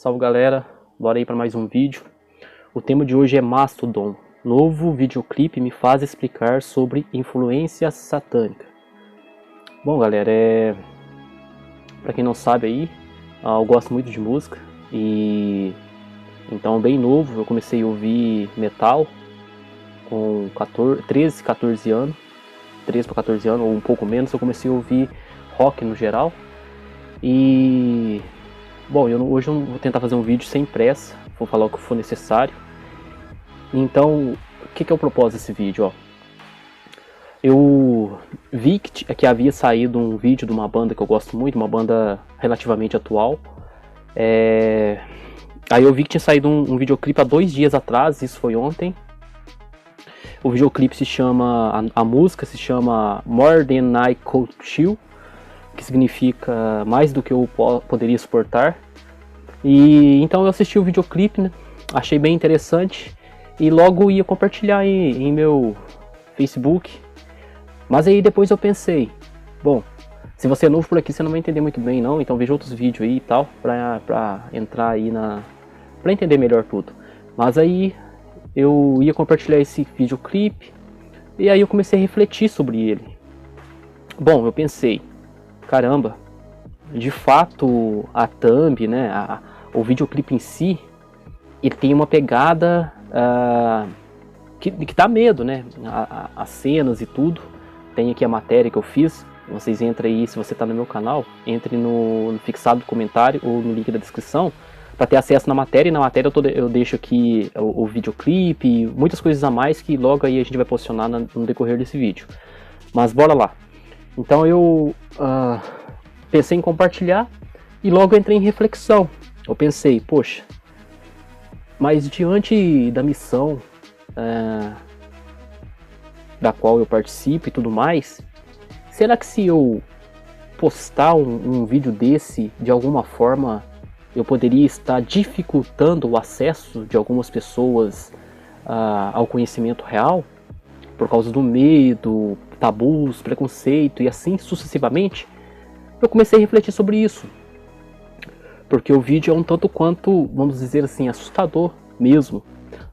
Salve galera, bora aí para mais um vídeo. O tema de hoje é Mastodon. Novo videoclipe me faz explicar sobre influência satânica. Bom galera, para quem não sabe aí, eu gosto muito de música e então bem novo eu comecei a ouvir metal com 13, 14 anos, 13 para 14 anos ou um pouco menos. Eu comecei a ouvir rock no geral e bom, hoje eu vou tentar fazer um vídeo sem pressa, vou falar o que for necessário. Então, o que é o propósito desse vídeo? Eu vi que havia saído um vídeo de uma banda que eu gosto muito, uma banda relativamente atual. Aí eu vi que tinha saído um videoclipe há 2 dias atrás, isso foi ontem. O videoclipe se chama, a música se chama More Than I Could Chew, que significa mais do que eu poderia suportar. E então eu assisti o videoclipe, né? Achei bem interessante e logo ia compartilhar em meu Facebook. Mas aí depois eu pensei, bom, se você é novo por aqui você não vai entender muito bem não, então veja outros vídeos aí e tal, pra entrar aí pra entender melhor tudo. Mas aí eu ia compartilhar esse videoclipe e aí eu comecei a refletir sobre ele. Bom, eu pensei, caramba, de fato a thumb, né, o videoclipe em si, ele tem uma pegada que dá medo, né, as cenas e tudo. Tem aqui a matéria que eu fiz, vocês entrem aí, se você está no meu canal, entre no fixado do comentário ou no link da descrição, para ter acesso na matéria. E na matéria eu deixo aqui o videoclipe, muitas coisas a mais que logo aí a gente vai posicionar no decorrer desse vídeo. Mas bora lá. Então eu pensei em compartilhar e logo entrei em reflexão. Eu pensei, poxa, mas diante da missão da qual eu participo e tudo mais, será que se eu postar um vídeo desse, de alguma forma eu poderia estar dificultando o acesso de algumas pessoas ao conhecimento real? Por causa do medo, tabus, preconceito e assim sucessivamente? Eu comecei a refletir sobre isso. Porque o vídeo é um tanto quanto, vamos dizer assim, assustador mesmo.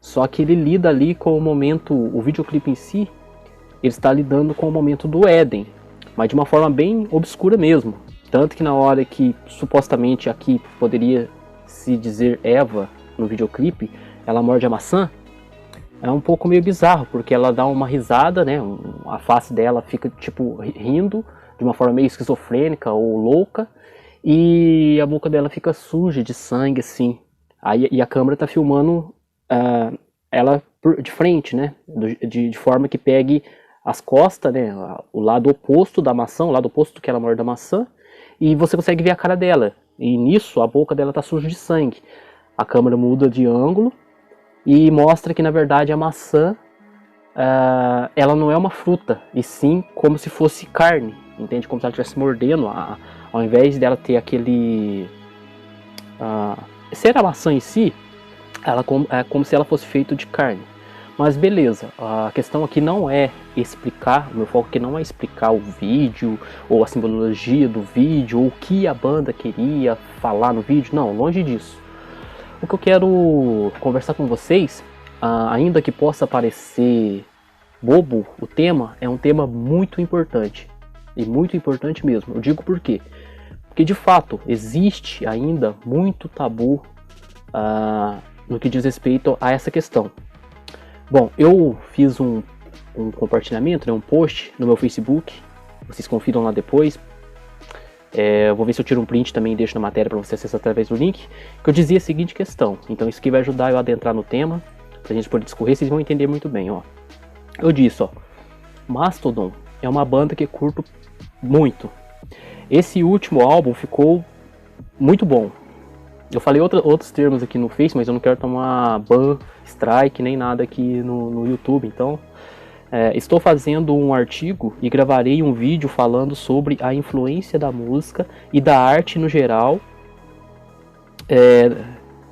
Só que ele lida ali com o momento, o videoclipe em si, ele está lidando com o momento do Éden, mas de uma forma bem obscura mesmo. Tanto que na hora que supostamente aqui poderia se dizer Eva no videoclipe, ela morde a maçã, é um pouco meio bizarro, porque ela dá uma risada, né? A face dela fica tipo rindo, de uma forma meio esquizofrênica ou louca, e a boca dela fica suja de sangue, assim. E a câmera tá filmando ela de frente, né? De forma que pegue as costas, né? O lado oposto da maçã, o lado oposto que ela morde da maçã, e você consegue ver a cara dela. E nisso a boca dela tá suja de sangue. A câmera muda de ângulo e mostra que na verdade a maçã ela não é uma fruta, e sim como se fosse carne, entende? Como se ela estivesse mordendo, ao invés dela ter aquele ser a maçã em si, ela é como se ela fosse feita de carne. Mas beleza, a questão aqui não é explicar, o meu foco aqui não é explicar o vídeo, ou a simbologia do vídeo, ou o que a banda queria falar no vídeo, não, longe disso. O que eu quero conversar com vocês, ainda que possa parecer bobo, o tema é um tema muito importante, e muito importante mesmo. Eu digo por quê? Porque de fato existe ainda muito tabu no que diz respeito a essa questão. Bom, eu fiz um compartilhamento, né, um post no meu Facebook, vocês confiram lá depois. Vou ver se eu tiro um print também e deixo na matéria para você acessar através do link, que eu dizia a seguinte questão. Então isso aqui vai ajudar eu a adentrar no tema, pra gente poder discorrer, vocês vão entender muito bem, ó. Eu disse, Mastodon é uma banda que curto muito. Esse último álbum ficou muito bom. Eu falei outros termos aqui no Face, mas eu não quero tomar ban, strike, nem nada aqui no YouTube. Então, estou fazendo um artigo e gravarei um vídeo falando sobre a influência da música e da arte no geral.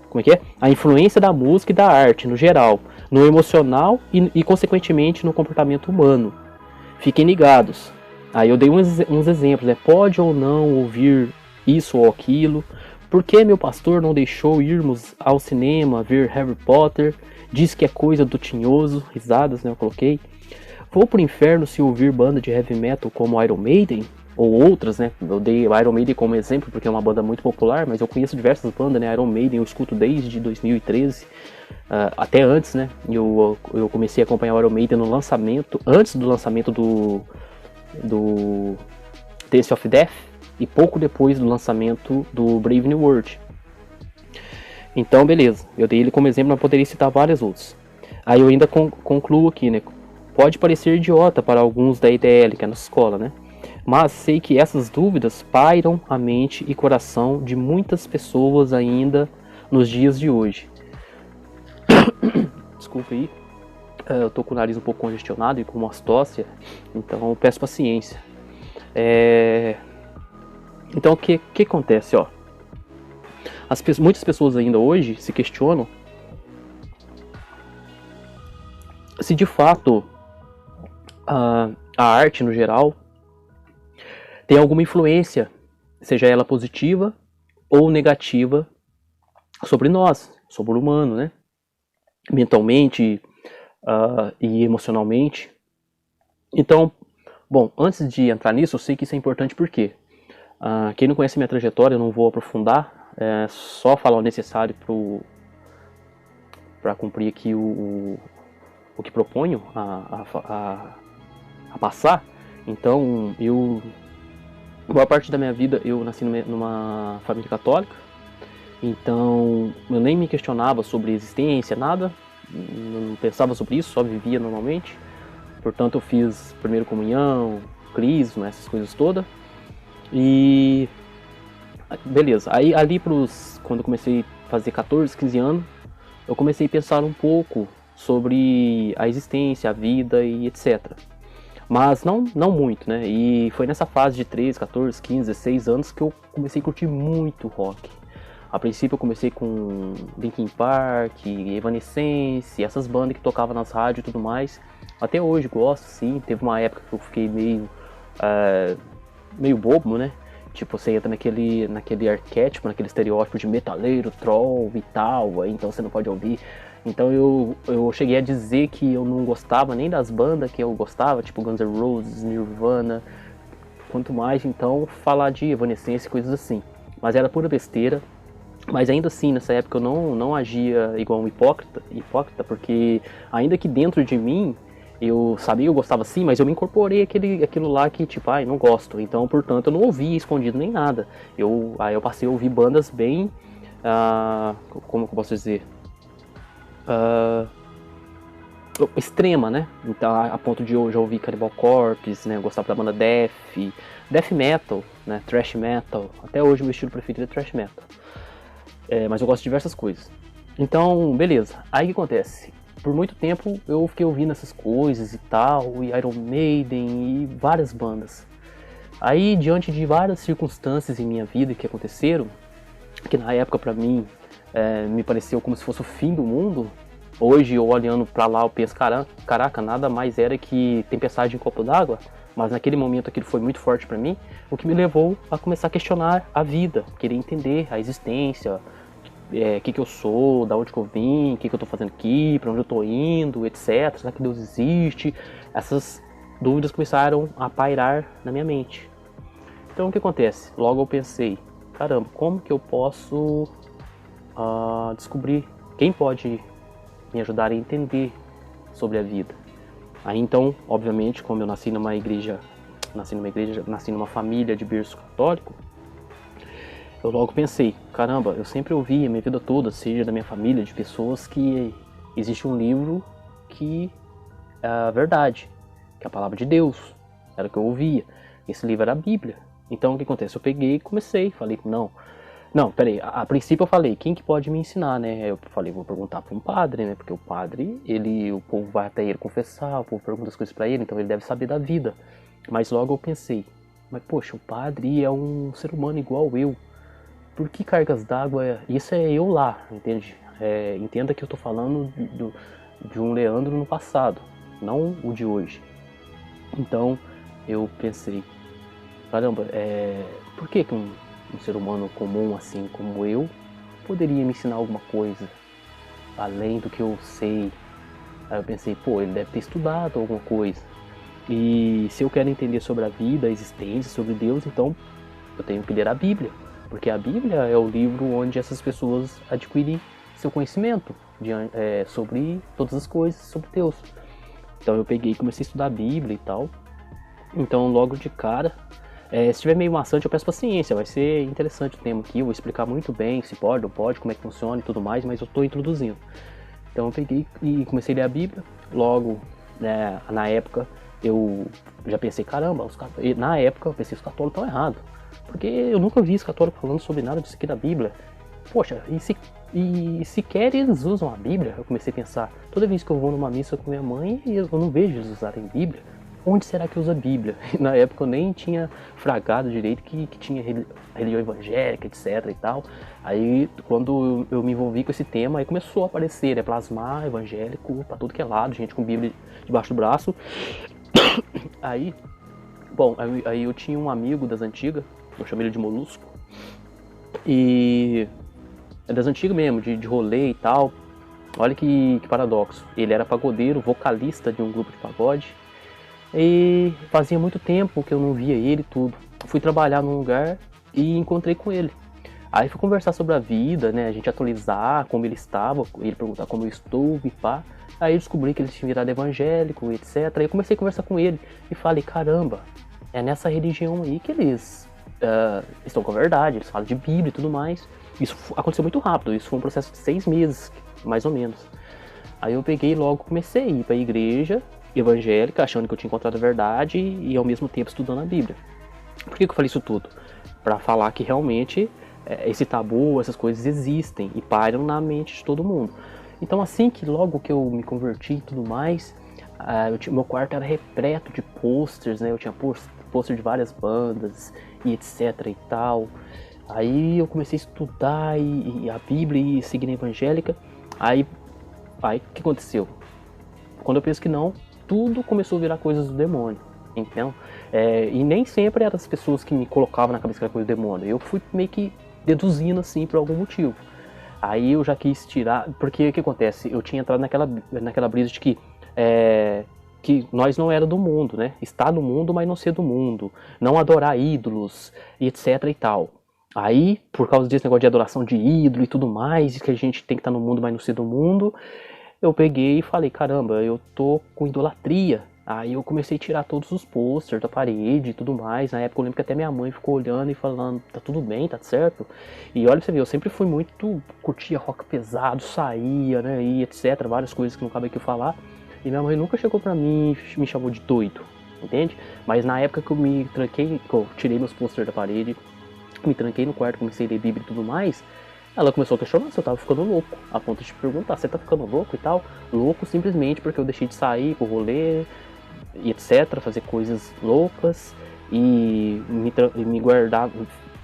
Como é que é? A influência da música e da arte no geral, no emocional e consequentemente no comportamento humano. Fiquem ligados. Aí eu dei uns exemplos, né? Pode ou não ouvir isso ou aquilo, Por que meu pastor não deixou irmos ao cinema ver Harry Potter? Diz que é coisa do tinhoso. Risadas, né? Eu coloquei. Vou pro inferno se ouvir banda de heavy metal como Iron Maiden? Ou outras, né? Eu dei Iron Maiden como exemplo porque é uma banda muito popular, mas eu conheço diversas bandas, né? Iron Maiden eu escuto desde 2013, até antes, né? Eu comecei a acompanhar o Iron Maiden no lançamento, antes do lançamento do Taste of Death e pouco depois do lançamento do Brave New World. Então, beleza. Eu dei ele como exemplo, mas poderia citar vários outros. Aí eu ainda concluo aqui, né? Pode parecer idiota para alguns da IDL, que é a nossa escola, né? Mas sei que essas dúvidas pairam a mente e coração de muitas pessoas ainda nos dias de hoje. Desculpa aí, eu tô com o nariz um pouco congestionado e com uma tosse, então peço paciência. Então o que acontece, ó? Muitas pessoas ainda hoje se questionam se de fato a arte no geral tem alguma influência, seja ela positiva ou negativa, sobre nós, sobre o humano, né? Mentalmente e emocionalmente. Então, bom, antes de entrar nisso, eu sei que isso é importante porque quem não conhece minha trajetória, eu não vou aprofundar, só falar o necessário para cumprir aqui o que proponho a passar. Então, boa parte da minha vida eu nasci numa família católica, então eu nem me questionava sobre existência, nada, não pensava sobre isso, só vivia normalmente. Portanto, eu fiz primeira comunhão, crisma, essas coisas todas. E beleza, aí ali quando eu comecei a fazer 14, 15 anos, eu comecei a pensar um pouco sobre a existência, a vida e etc. Mas não muito, né? E foi nessa fase de 13, 14, 15, 16 anos que eu comecei a curtir muito rock. A princípio eu comecei com Linkin Park, Evanescence, essas bandas que tocavam nas rádios e tudo mais. Até hoje gosto, sim. Teve uma época que eu fiquei meio bobo, né? Tipo, você entra naquele arquétipo, naquele estereótipo de metaleiro, troll e tal, aí então você não pode ouvir. Então eu cheguei a dizer que eu não gostava nem das bandas que eu gostava, tipo Guns N' Roses, Nirvana, quanto mais então falar de Evanescence e coisas assim. Mas era pura besteira. Mas ainda assim, nessa época eu não agia igual um hipócrita, porque ainda que dentro de mim eu sabia que eu gostava sim, mas eu me incorporei aquilo lá que tipo, não gosto. Então, portanto, eu não ouvia escondido nem nada. Aí eu passei a ouvir bandas bem, como que eu posso dizer? Extrema, né? Então, a ponto de eu já ouvir Cannibal Corpse, né? Eu gostava da banda Death Metal, né? Thrash Metal. Até hoje o meu estilo preferido é Thrash Metal. Mas eu gosto de diversas coisas. Então, beleza. Aí o que acontece? Por muito tempo eu fiquei ouvindo essas coisas e tal, e Iron Maiden e várias bandas. Aí, diante de várias circunstâncias em minha vida que aconteceram, que na época pra mim me pareceu como se fosse o fim do mundo, hoje eu olhando pra lá eu penso, caraca, nada mais era que tempestade em copo d'água, mas naquele momento aquilo foi muito forte pra mim, o que me levou a começar a questionar a vida, querer entender a existência, que eu sou, da onde que eu vim, o que eu tô fazendo aqui, pra onde eu tô indo, etc. Será que Deus existe? Essas dúvidas começaram a pairar na minha mente. Então o que acontece? Logo eu pensei, caramba, como que eu posso descobrir quem pode me ajudar a entender sobre a vida? Aí então, obviamente, como eu nasci numa família de berço católico, eu logo pensei, caramba, eu sempre ouvi a minha vida toda, seja da minha família, de pessoas, que existe um livro que é a verdade, que é a palavra de Deus, era o que eu ouvia. Esse livro era a Bíblia. Então o que acontece? Eu peguei e comecei, falei, não, peraí, a princípio eu falei, quem que pode me ensinar, né? Eu falei, vou perguntar para um padre, né? Porque o padre, o povo vai até ele confessar, o povo pergunta as coisas para ele, então ele deve saber da vida. Mas logo eu pensei, mas poxa, o padre é um ser humano igual eu. Por que cargas d'água? Isso é eu lá, entende? Entenda que eu tô falando de um Leandro no passado, não o de hoje. Então eu pensei, caramba, por que um um ser humano comum assim como eu, poderia me ensinar alguma coisa além do que eu sei. Aí eu pensei, pô, ele deve ter estudado alguma coisa. E se eu quero entender sobre a vida, a existência, sobre Deus, então eu tenho que ler a Bíblia. Porque a Bíblia é o livro onde essas pessoas adquirem seu conhecimento sobre todas as coisas, sobre Deus. Então eu peguei e comecei a estudar a Bíblia e tal. Então logo de cara, se estiver meio maçante, eu peço paciência, vai ser interessante o tema aqui, eu vou explicar muito bem se pode, não pode, como é que funciona e tudo mais, mas eu estou introduzindo. Então eu peguei e comecei a ler a Bíblia, logo, né, na época, eu já pensei, caramba, na época eu pensei, os católicos estão errados, porque eu nunca vi os católicos falando sobre nada disso aqui da Bíblia. Poxa, e sequer eles usam a Bíblia? Eu comecei a pensar, toda vez que eu vou numa missa com minha mãe, eu não vejo eles usarem Bíblia. Onde será que usa a Bíblia? Na época eu nem tinha fragado direito que tinha religião evangélica, etc e tal. Aí quando eu me envolvi com esse tema, aí começou a aparecer, né, plasmar evangélico pra tudo que é lado, gente com Bíblia debaixo do braço. Aí, bom, aí eu tinha um amigo das antigas, eu chamei ele de Molusco, e é das antigas mesmo, de rolê e tal. Olha que paradoxo, ele era pagodeiro, vocalista de um grupo de pagode, e fazia muito tempo que eu não via ele e tudo. Fui trabalhar num lugar e encontrei com ele. Aí fui conversar sobre a vida, né, a gente atualizar como ele estava, ele perguntar como eu estou e pá. Aí eu descobri que ele tinha virado evangélico, etc. Aí eu comecei a conversar com ele e falei, caramba, é nessa religião aí que eles estão com a verdade, eles falam de Bíblia e tudo mais. Isso aconteceu muito rápido, isso foi um processo de 6 meses, mais ou menos. Aí eu peguei e logo comecei a ir para a igreja evangélica, achando que eu tinha encontrado a verdade e ao mesmo tempo estudando a Bíblia. Por que eu falei isso tudo? Para falar que realmente esse tabu, essas coisas existem e pairam na mente de todo mundo. Então assim que logo que eu me converti e tudo mais, meu quarto era repleto de posters, né? Eu tinha pôster de várias bandas e etc e tal. Aí eu comecei a estudar e a Bíblia e seguir a evangélica. Aí o que aconteceu? Quando eu penso que não, tudo começou a virar coisas do demônio, então, e nem sempre eram as pessoas que me colocavam na cabeça que era coisa do demônio, eu fui meio que deduzindo assim por algum motivo. Aí eu já quis tirar, porque o que acontece, eu tinha entrado naquela brisa de que nós não era do mundo, né, estar no mundo, mas não ser do mundo, não adorar ídolos, e etc e tal. Aí, por causa desse negócio de adoração de ídolo e tudo mais, que a gente tem que estar no mundo, mas não ser do mundo, eu peguei e falei, caramba, eu tô com idolatria. Aí eu comecei a tirar todos os posters da parede e tudo mais. Na época eu lembro que até minha mãe ficou olhando e falando, tá tudo bem, tá certo? E olha pra você ver, eu sempre fui muito, curtia rock pesado, saía, né, e etc, várias coisas que não cabe aqui eu falar. E minha mãe nunca chegou pra mim e me chamou de doido, entende? Mas na época que eu me tranquei, que eu tirei meus posters da parede, me tranquei no quarto, comecei a ler Bíblia e tudo mais, ela começou a questionar se eu tava ficando louco, a ponto de perguntar, você tá ficando louco e tal? Louco simplesmente porque eu deixei de sair pro rolê e etc, fazer coisas loucas e me guardar,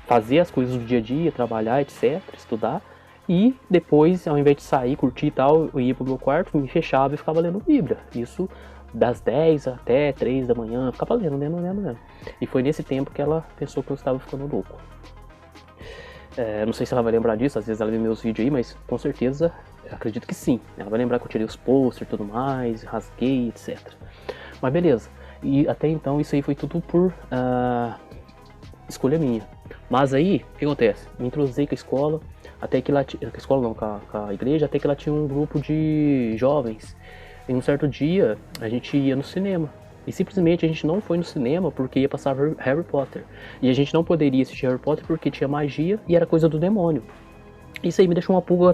fazer as coisas do dia a dia, trabalhar, etc, estudar. E depois, ao invés de sair, curtir e tal, eu ia pro meu quarto, me fechava e ficava lendo Bíblia. Isso das 10 até 3 da manhã, ficava lendo. E foi nesse tempo que ela pensou que eu estava ficando louco. Não sei se ela vai lembrar disso, às vezes ela vê meus vídeos aí, mas com certeza, acredito que sim. Ela vai lembrar que eu tirei os posters e tudo mais, rasguei, etc. Mas beleza, e até então isso aí foi tudo por escolha minha. Mas aí, o que acontece? Me introduzei com a escola, até que com a igreja, até que ela tinha um grupo de jovens. Em um certo dia, a gente ia no cinema. E simplesmente a gente não foi no cinema porque ia passar Harry Potter. E a gente não poderia assistir Harry Potter porque tinha magia e era coisa do demônio. Isso aí me deixou uma pulga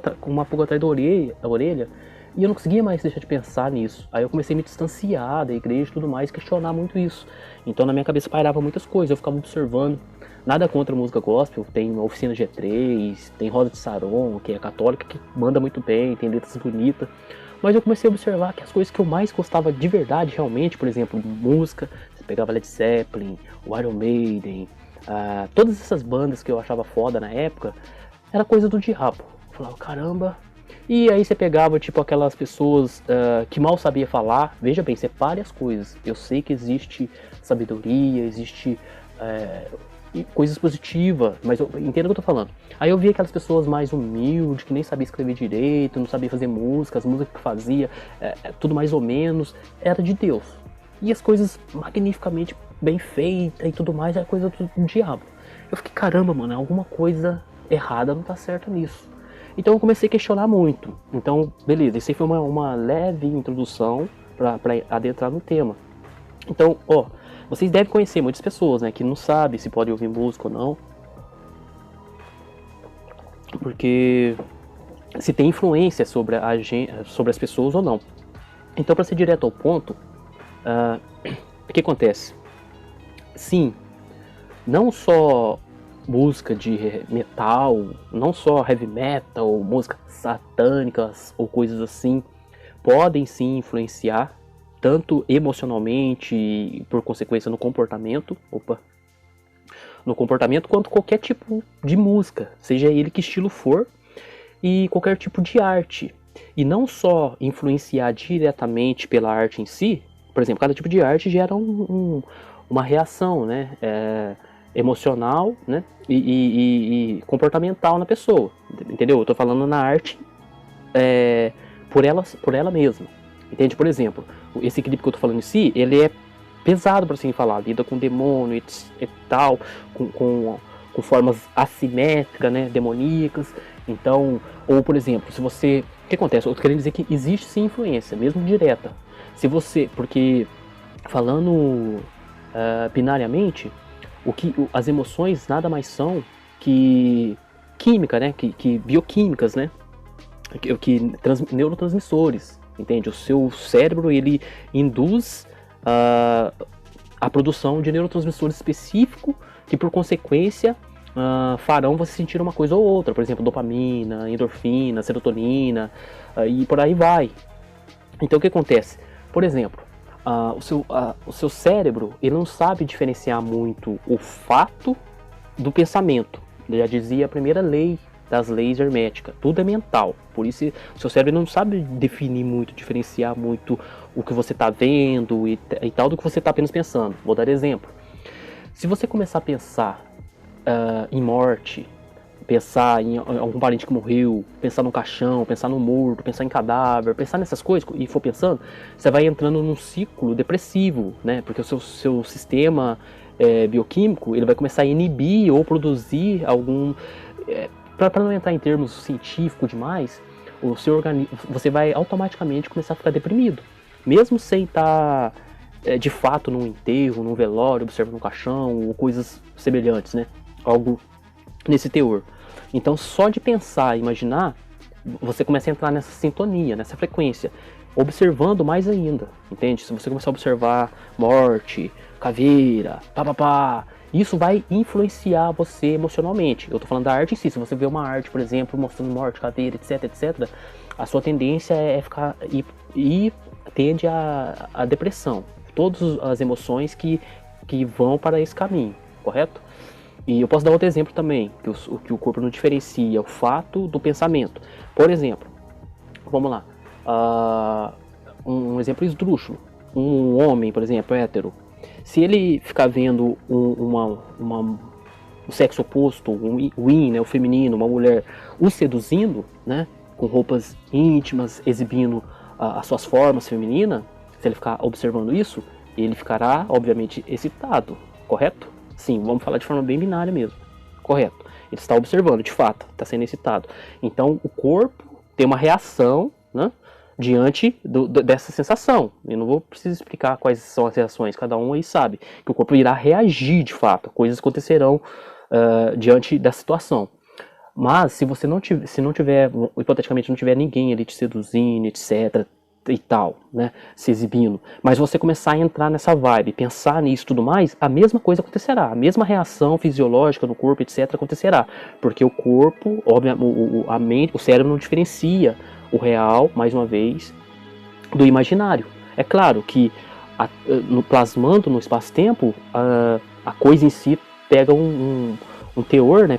atrás da orelha. E eu não conseguia mais deixar de pensar nisso. Aí eu comecei a me distanciar da igreja e tudo mais, questionar muito isso. Então na minha cabeça pairava muitas coisas, eu ficava observando. Nada contra a música gospel, tem uma oficina G3, tem Rosa de Saron, que é católica, que manda muito bem, tem letras bonitas. Mas eu comecei a observar que as coisas que eu mais gostava de verdade, realmente, por exemplo, música, você pegava Led Zeppelin, o Iron Maiden, todas essas bandas que eu achava foda na época, era coisa do diabo. Eu falava, caramba. E aí você pegava, tipo, aquelas pessoas que mal sabia falar. Veja bem, separe as coisas. Eu sei que existe sabedoria, existe coisas positivas, mas entenda o que eu tô falando. Aí eu vi aquelas pessoas mais humildes, que nem sabia escrever direito, não sabia fazer música, as músicas que fazia, tudo mais ou menos, era de Deus. E as coisas magnificamente bem feitas e tudo mais, é coisa do diabo. Eu fiquei, caramba, mano, alguma coisa errada não tá certa nisso. Então eu comecei a questionar muito. Então, beleza, isso aí foi uma leve introdução para adentrar no tema. Então, ó, vocês devem conhecer muitas pessoas, né, que não sabem se pode ouvir música ou não. Porque se tem influência sobre as pessoas ou não. Então, para ser direto ao ponto, o que acontece? Sim, não só música de metal, não só heavy metal, músicas satânicas ou coisas assim, podem sim influenciar, tanto emocionalmente e por consequência no comportamento, quanto qualquer tipo de música, seja ele que estilo for, e qualquer tipo de arte. E não só influenciar diretamente pela arte em si, por exemplo, cada tipo de arte gera uma reação, né, emocional, né, e comportamental na pessoa, entendeu? Eu tô falando na arte por ela mesma, entende? Por exemplo, esse clipe que eu tô falando em si, ele é pesado, para assim falar, lida com demônio e tal, com formas assimétricas, né, demoníacas. Então, ou por exemplo, se você, o que acontece? Eu tô querendo dizer que existe sim influência, mesmo direta. Se você, porque falando binariamente, as emoções nada mais são que química, né, que bioquímicas, né, neurotransmissores, entende? O seu cérebro, ele induz a produção de neurotransmissores específicos que, por consequência, farão você sentir uma coisa ou outra. Por exemplo, dopamina, endorfina, serotonina, e por aí vai. Então, o que acontece? Por exemplo, o seu cérebro, ele não sabe diferenciar muito o fato do pensamento. Eu já dizia a primeira lei das leis herméticas, tudo é mental. Por isso, o seu cérebro não sabe definir muito, diferenciar muito o que você está vendo e tal do que você está apenas pensando. Vou dar exemplo. Se você começar a pensar em morte, pensar em algum parente que morreu, pensar no caixão, pensar no morto, pensar em cadáver, pensar nessas coisas e for pensando, você vai entrando num ciclo depressivo, né? Porque o seu sistema bioquímico, ele vai começar a inibir ou produzir algum... Para não entrar em termos científicos demais, o seu organismo, você vai automaticamente começar a ficar deprimido, mesmo sem estar de fato num enterro, num velório, observando um caixão ou coisas semelhantes, né? Algo nesse teor. Então, só de pensar, imaginar, você começa a entrar nessa sintonia, nessa frequência, observando mais ainda, entende? Se você começar a observar morte, caveira, papapá, isso vai influenciar você emocionalmente. Eu tô falando da arte em si. Se você vê uma arte, por exemplo, mostrando morte, caveira, etc, etc, a sua tendência é ficar e tende a depressão. Todas as emoções que vão para esse caminho, correto? E eu posso dar outro exemplo também, que o corpo não diferencia o fato do pensamento. Por exemplo, vamos lá, um exemplo esdrúxulo. Um homem, por exemplo, hétero, se ele ficar vendo o sexo oposto, o yin, né, o feminino, uma mulher o seduzindo, né, com roupas íntimas, exibindo as suas formas femininas, se ele ficar observando isso, ele ficará, obviamente, excitado, correto? Sim, vamos falar de forma bem binária mesmo, correto. Ele está observando, de fato, está sendo excitado. Então, o corpo tem uma reação, né, diante dessa sensação. Eu não vou precisar explicar quais são as reações, cada um aí sabe que o corpo irá reagir de fato, coisas acontecerão diante da situação. Mas se você não tiver, hipoteticamente não tiver ninguém ali te seduzindo, etc e tal, né, se exibindo, mas você começar a entrar nessa vibe, pensar nisso e tudo mais, a mesma coisa acontecerá, a mesma reação fisiológica do corpo, etc, acontecerá, porque o corpo, obviamente, a mente, o cérebro não diferencia o real, mais uma vez, do imaginário. É claro que plasmando no espaço-tempo, a coisa em si pega um teor, né,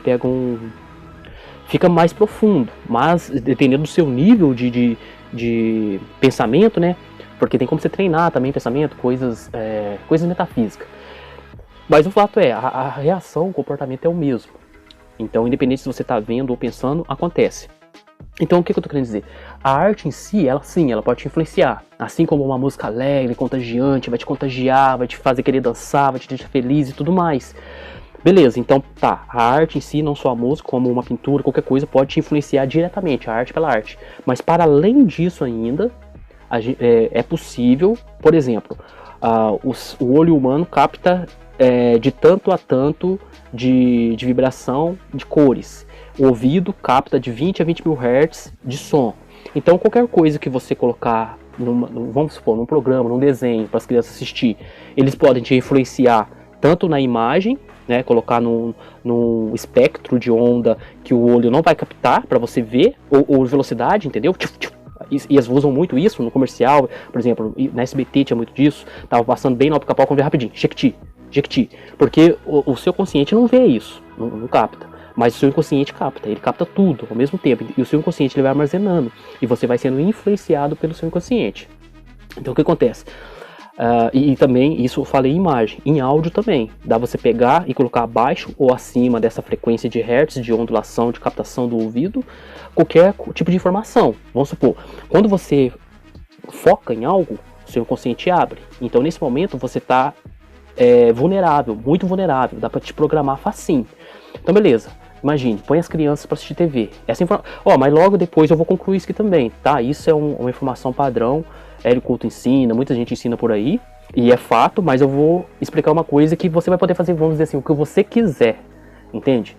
fica mais profundo, mas dependendo do seu nível de pensamento, né, porque tem como você treinar também pensamento, coisas metafísicas. Mas o fato é, a reação, o comportamento é o mesmo. Então, independente se você está vendo ou pensando, acontece. Então, o que eu tô querendo dizer? A arte em si, ela sim, ela pode te influenciar. Assim como uma música alegre, contagiante, vai te contagiar, vai te fazer querer dançar, vai te deixar feliz e tudo mais. Beleza, então tá, a arte em si, não só a música, como uma pintura, qualquer coisa, pode te influenciar diretamente, a arte pela arte. Mas para além disso ainda, é possível, por exemplo, o olho humano capta de tanto a tanto de vibração de cores. O ouvido capta de 20 a 20 mil Hz de som. Então qualquer coisa que você colocar, vamos supor, num programa, num desenho para as crianças assistir, eles podem te influenciar tanto na imagem, né, colocar num espectro de onda que o olho não vai captar para você ver, ou velocidade, entendeu? E eles usam muito isso no comercial, por exemplo, na SBT tinha muito disso, tava passando bem no Pica-Pau, vamos ver rapidinho, Jequiti, porque o seu consciente não vê isso, não capta, mas o seu inconsciente capta, ele capta tudo ao mesmo tempo, e o seu inconsciente ele vai armazenando, e você vai sendo influenciado pelo seu inconsciente. Então o que acontece? E também, isso eu falei em imagem, em áudio também, dá você pegar e colocar abaixo ou acima dessa frequência de hertz, de ondulação, de captação do ouvido, qualquer tipo de informação. Vamos supor, quando você foca em algo, o seu inconsciente abre, então nesse momento você está vulnerável, muito vulnerável, dá para te programar facinho. Então beleza, imagine, põe as crianças para assistir TV, mas logo depois eu vou concluir isso aqui também, tá? Isso é uma informação padrão, Hélio Couto ensina, muita gente ensina por aí, e é fato, mas eu vou explicar uma coisa que você vai poder fazer, vamos dizer assim, o que você quiser, entende?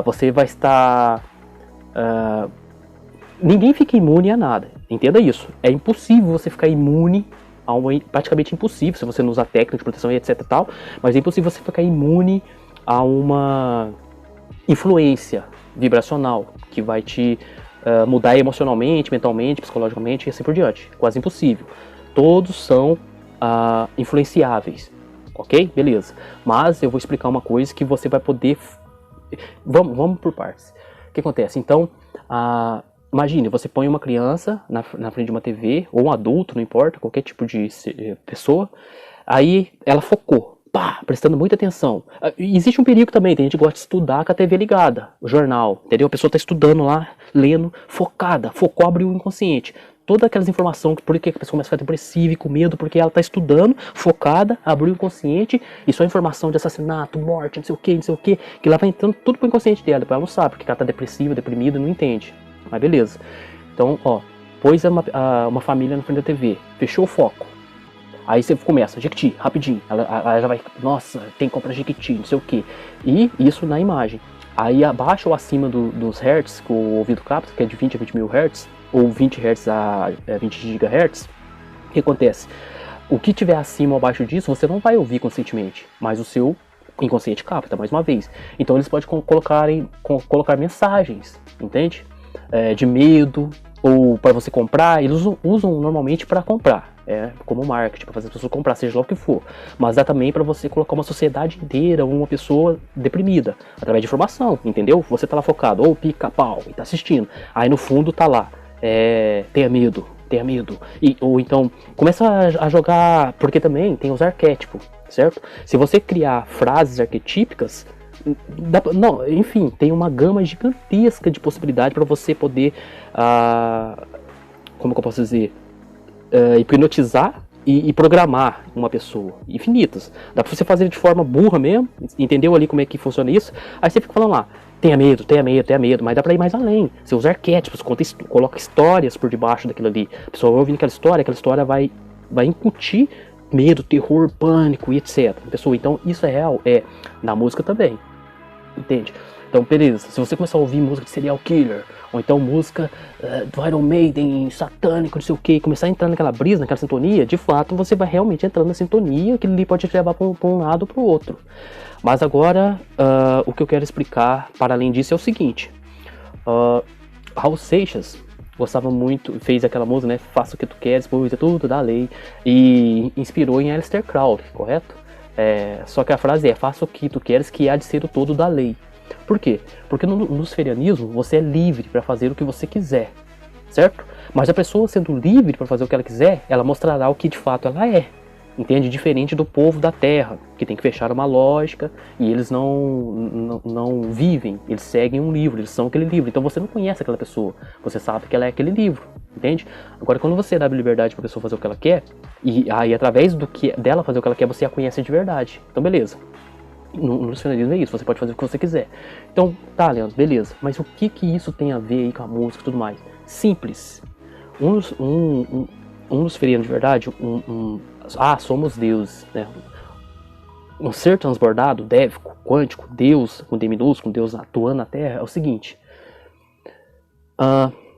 Você vai estar... ninguém fica imune a nada, entenda isso. É impossível você ficar imune a praticamente impossível, se você não usar técnica de proteção e etc e tal, mas é impossível você ficar imune a uma influência vibracional que vai te mudar emocionalmente, mentalmente, psicologicamente e assim por diante. Quase impossível. Todos são influenciáveis, ok? Beleza. Mas eu vou explicar uma coisa que você vai poder... Vamos por partes. O que acontece? Então, imagine, você põe uma criança na frente de uma TV, ou um adulto, não importa, qualquer tipo de pessoa, aí ela focou, prestando muita atenção. Existe um perigo também, tem gente que gosta de estudar com a TV ligada, o jornal, entendeu? A pessoa está estudando lá, lendo, focada, focou, abriu o inconsciente. Todas aquelas informações, por que a pessoa começa a ficar depressiva e com medo, porque ela está estudando, focada, abriu o inconsciente, e só informação de assassinato, morte, não sei o que, que lá vai entrando tudo pro inconsciente dela, depois ela não sabe, porque ela está depressiva, deprimida, não entende. Mas beleza. Então, pôs uma família na frente da TV, fechou o foco. Aí você começa, Jequiti, rapidinho. Ela já vai, nossa, tem que comprar Jequiti, não sei o que. E isso na imagem. Aí abaixo ou acima dos hertz que o ouvido capta, que é de 20 a 20 mil hertz, ou 20 hertz a 20 GHz, o que acontece? O que tiver acima ou abaixo disso, você não vai ouvir conscientemente, mas o seu inconsciente capta, mais uma vez. Então eles podem colocar mensagens, entende? De medo, ou para você comprar, eles usam normalmente para comprar, como marketing, para fazer as pessoas comprar, seja lá o que for. Mas dá também para você colocar uma sociedade inteira, uma pessoa deprimida, através de informação, entendeu? Você tá lá focado, ou Pica-Pau, e tá assistindo, aí no fundo tá lá, tenha medo, ou então começa a jogar, porque também tem os arquétipos, certo? Se você criar frases arquetípicas, enfim, tem uma gama gigantesca de possibilidades para você poder, como que eu posso dizer, hipnotizar e programar uma pessoa, infinitas. Dá para você fazer de forma burra mesmo, entendeu ali como é que funciona isso? Aí você fica falando lá, tenha medo, mas dá pra ir mais além. Você usa arquétipos, coloca histórias por debaixo daquilo ali. A pessoa vai ouvindo aquela história vai incutir medo, terror, pânico e etc. Pessoa, então isso é real, na música também, entende? Então beleza, se você começar a ouvir música de serial killer, ou então música do Iron Maiden, satânico, não sei o que, começar a entrar naquela brisa, naquela sintonia, de fato você vai realmente entrando na sintonia, que ele pode te levar para um lado ou para o outro. Mas agora, o que eu quero explicar, para além disso, é o seguinte. Raul Seixas gostava muito, fez aquela música, né, Faça o que tu queres, pois é tudo da lei, e inspirou em Aleister Crowley, correto? Só que a frase faça o que tu queres, que há de ser o todo da lei. Por quê? Porque no luciferianismo você é livre para fazer o que você quiser, certo? Mas a pessoa sendo livre para fazer o que ela quiser, ela mostrará o que de fato ela é. Entende? Diferente do povo da terra, que tem que fechar uma lógica e eles não vivem, eles seguem um livro, eles são aquele livro. Então você não conhece aquela pessoa, você sabe que ela é aquele livro, entende? Agora, quando você dá liberdade para a pessoa fazer o que ela quer, e aí através dela fazer o que ela quer, você a conhece de verdade. Então, beleza. No nacionalismo é isso, você pode fazer o que você quiser. Então, tá, Leandro, beleza. Mas o que isso tem a ver aí com a música e tudo mais? Simples. Um dos ferianos de verdade, somos deuses, né? Um ser transbordado, dévico, quântico, Deus, com D minúsculo, Deus atuando na Terra, é o seguinte.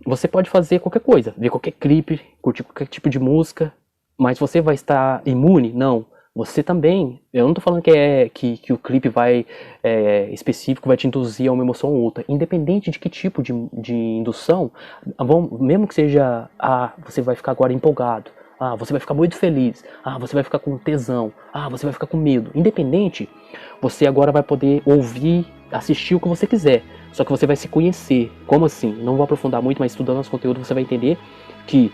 Você pode fazer qualquer coisa, ver qualquer clipe, curtir qualquer tipo de música, mas você vai estar imune? Não. Você também, eu não estou falando que o clipe específico vai te induzir a uma emoção ou outra. Independente de que tipo de indução, mesmo que seja, você vai ficar agora empolgado, você vai ficar muito feliz, você vai ficar com tesão, você vai ficar com medo. Independente, você agora vai poder ouvir, assistir o que você quiser. Só que você vai se conhecer. Como assim? Não vou aprofundar muito, mas estudando os conteúdos você vai entender que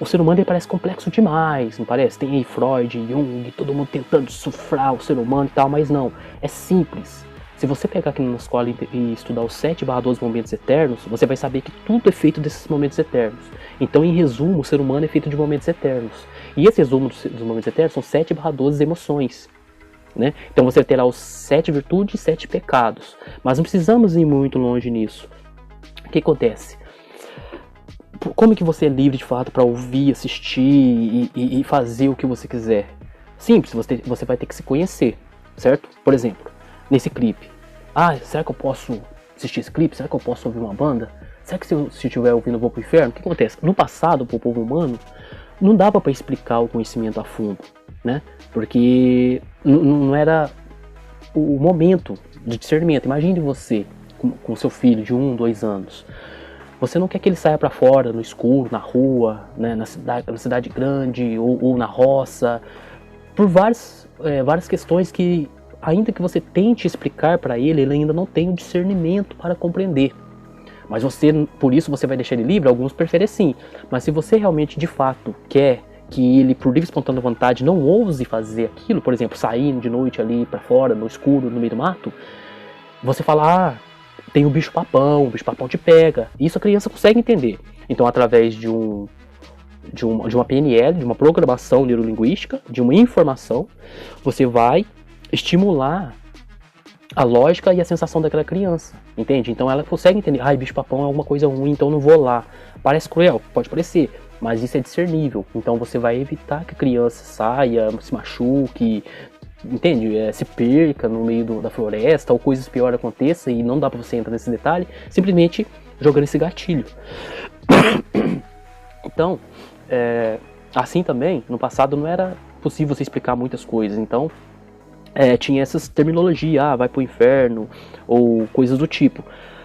o ser humano ele parece complexo demais, não parece? Tem aí Freud, Jung, todo mundo tentando descifrar o ser humano e tal, mas não. É simples. Se você pegar aqui na escola e estudar os 7/12 momentos eternos, você vai saber que tudo é feito desses momentos eternos. Então, em resumo, o ser humano é feito de momentos eternos. E esse resumo dos momentos eternos são 7/12 emoções. Né? Então você terá os 7 virtudes e 7 pecados. Mas não precisamos ir muito longe nisso. O que acontece? Como que você é livre de fato para ouvir, assistir e fazer o que você quiser? Simples, você vai ter que se conhecer, certo? Por exemplo, nesse clipe. Será que eu posso assistir esse clipe? Será que eu posso ouvir uma banda? Será que se eu estiver ouvindo eu vou pro inferno? O que acontece? No passado, pro povo humano, não dava para explicar o conhecimento a fundo, né? Porque não era o momento de discernimento. Imagine você com seu filho de 1, 2 anos. Você não quer que ele saia para fora, no escuro, na rua, né, na cidade grande ou na roça, por várias questões que, ainda que você tente explicar para ele, ele ainda não tem o discernimento para compreender. Mas por isso você vai deixar ele livre? Alguns preferem sim. Mas se você realmente, de fato, quer que ele, por livre e espontânea vontade, não ouse fazer aquilo, por exemplo, saindo de noite ali para fora, no escuro, no meio do mato, você fala, tem o bicho-papão te pega. Isso a criança consegue entender. Então, através de uma PNL, de uma programação neurolinguística, de uma informação, você vai estimular a lógica e a sensação daquela criança, entende? Então ela consegue entender, bicho-papão é alguma coisa ruim, então não vou lá. Parece cruel, pode parecer, mas isso é discernível. Então você vai evitar que a criança saia, se machuque, entende? Se perca no meio da floresta, ou coisas piores aconteçam e não dá pra você entrar nesse detalhe, simplesmente jogando esse gatilho. Então, assim também, no passado não era possível você explicar muitas coisas, então tinha essas terminologias, vai pro inferno, ou coisas do tipo.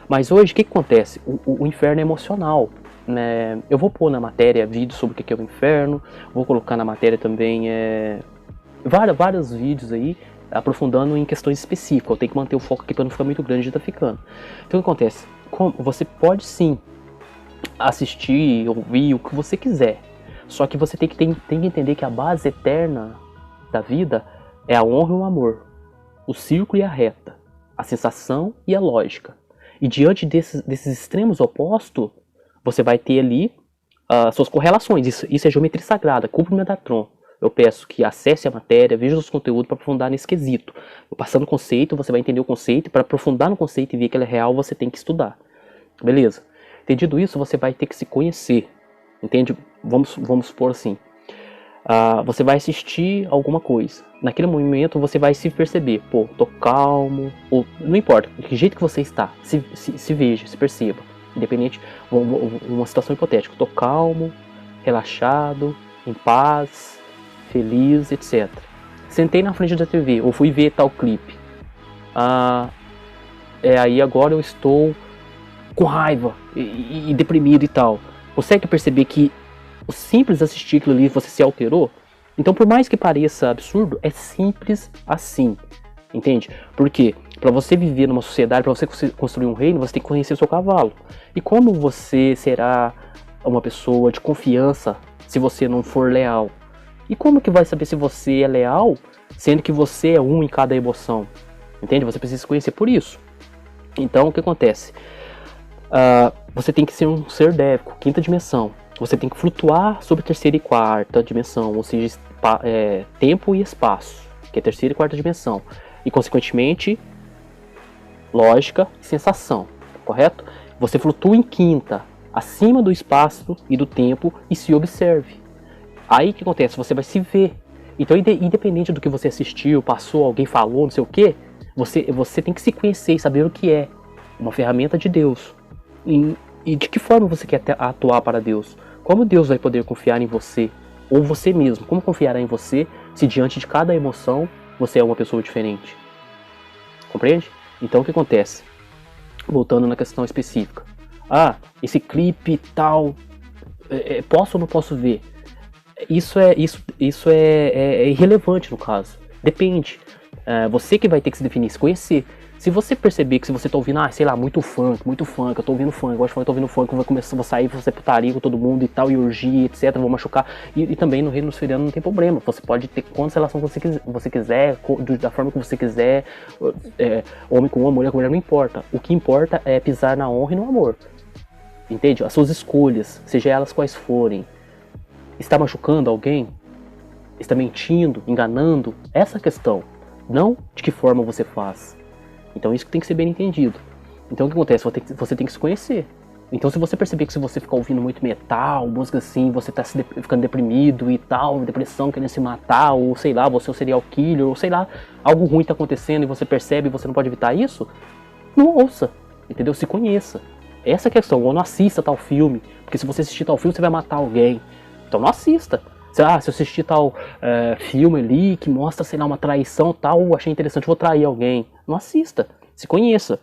Mas hoje, o que acontece? O inferno é emocional, né? Eu vou pôr na matéria vídeos sobre o que é o inferno, vou colocar na matéria também vários vídeos aí, aprofundando em questões específicas. Eu tenho que manter o foco aqui para não ficar muito grande, já tá ficando. Então o que acontece? Você pode sim assistir, ouvir o que você quiser, só que você tem que entender que a base eterna da vida é a honra e o amor, o círculo e a reta, a sensação e a lógica. E diante desses extremos opostos, você vai ter ali suas correlações. Isso é geometria sagrada, cubo Metatron. Eu peço que acesse a matéria, veja os conteúdos para aprofundar nesse quesito. Eu passando o conceito, você vai entender o conceito, e para aprofundar no conceito e ver que ele é real, você tem que estudar. Beleza? Entendido isso, você vai ter que se conhecer. Entende? Vamos supor assim. Você vai assistir alguma coisa. Naquele momento você vai se perceber, tô calmo, ou não importa, que jeito que você está, se veja, se perceba. Independente, uma situação hipotética, tô calmo, relaxado, em paz, feliz, etc. Sentei na frente da TV, ou fui ver tal clipe. Aí agora eu estou com raiva e deprimido e tal. Consegue perceber que o simples assistir aquilo ali, você se alterou? Então, por mais que pareça absurdo, é simples assim, entende? Porque para você viver numa sociedade, para você construir um reino, você tem que conhecer o seu cavalo. E como você será uma pessoa de confiança se você não for leal? E como que vai saber se você é leal, sendo que você é um em cada emoção? Entende? Você precisa se conhecer por isso. Então, o que acontece? Você tem que ser um ser dévico, quinta dimensão. Você tem que flutuar sobre terceira e quarta dimensão, ou seja, tempo e espaço, que é terceira e quarta dimensão. E, consequentemente, lógica e sensação, correto? Você flutua em quinta, acima do espaço e do tempo, e se observe. Aí o que acontece? Você vai se ver. Então, independente do que você assistiu, passou, alguém falou, não sei o que, você tem que se conhecer e saber o que é uma ferramenta de Deus. E de que forma você quer atuar para Deus? Como Deus vai poder confiar em você? Ou você mesmo, como confiará em você se diante de cada emoção você é uma pessoa diferente? Compreende? Então o que acontece? Voltando na questão específica. Esse clipe tal, posso ou não posso ver? Isso é irrelevante no caso. Depende. Você que vai ter que se definir, se conhecer. Se você perceber que se você tá ouvindo, sei lá, muito funk, eu tô ouvindo funk, eu gosto de funk, eu tô ouvindo funk, vou sair, vou fazer putaria com todo mundo e tal, e urgia, etc, vou machucar. E também no reino sferiano não tem problema, você pode ter quantas relações você quiser, da forma que você quiser, homem com homem, mulher com mulher, não importa. O que importa é pisar na honra e no amor. Entende? As suas escolhas, seja elas quais forem, está machucando alguém? Está mentindo, enganando? Essa é a questão. Não de que forma você faz. Então isso que tem que ser bem entendido. Então o que acontece? Você tem que se conhecer. Então se você perceber que se você ficar ouvindo muito metal, música assim, você tá ficando deprimido e tal, depressão, querendo se matar, ou sei lá, você é um serial killer, ou sei lá, algo ruim tá acontecendo e você percebe e você não pode evitar isso, não ouça, entendeu? Se conheça. Essa é a questão, ou não assista tal filme, porque se você assistir tal filme você vai matar alguém. Então não assista. Se eu assistir tal filme ali que mostra, sei lá, uma traição tal, achei interessante, vou trair alguém. Não assista, se conheça,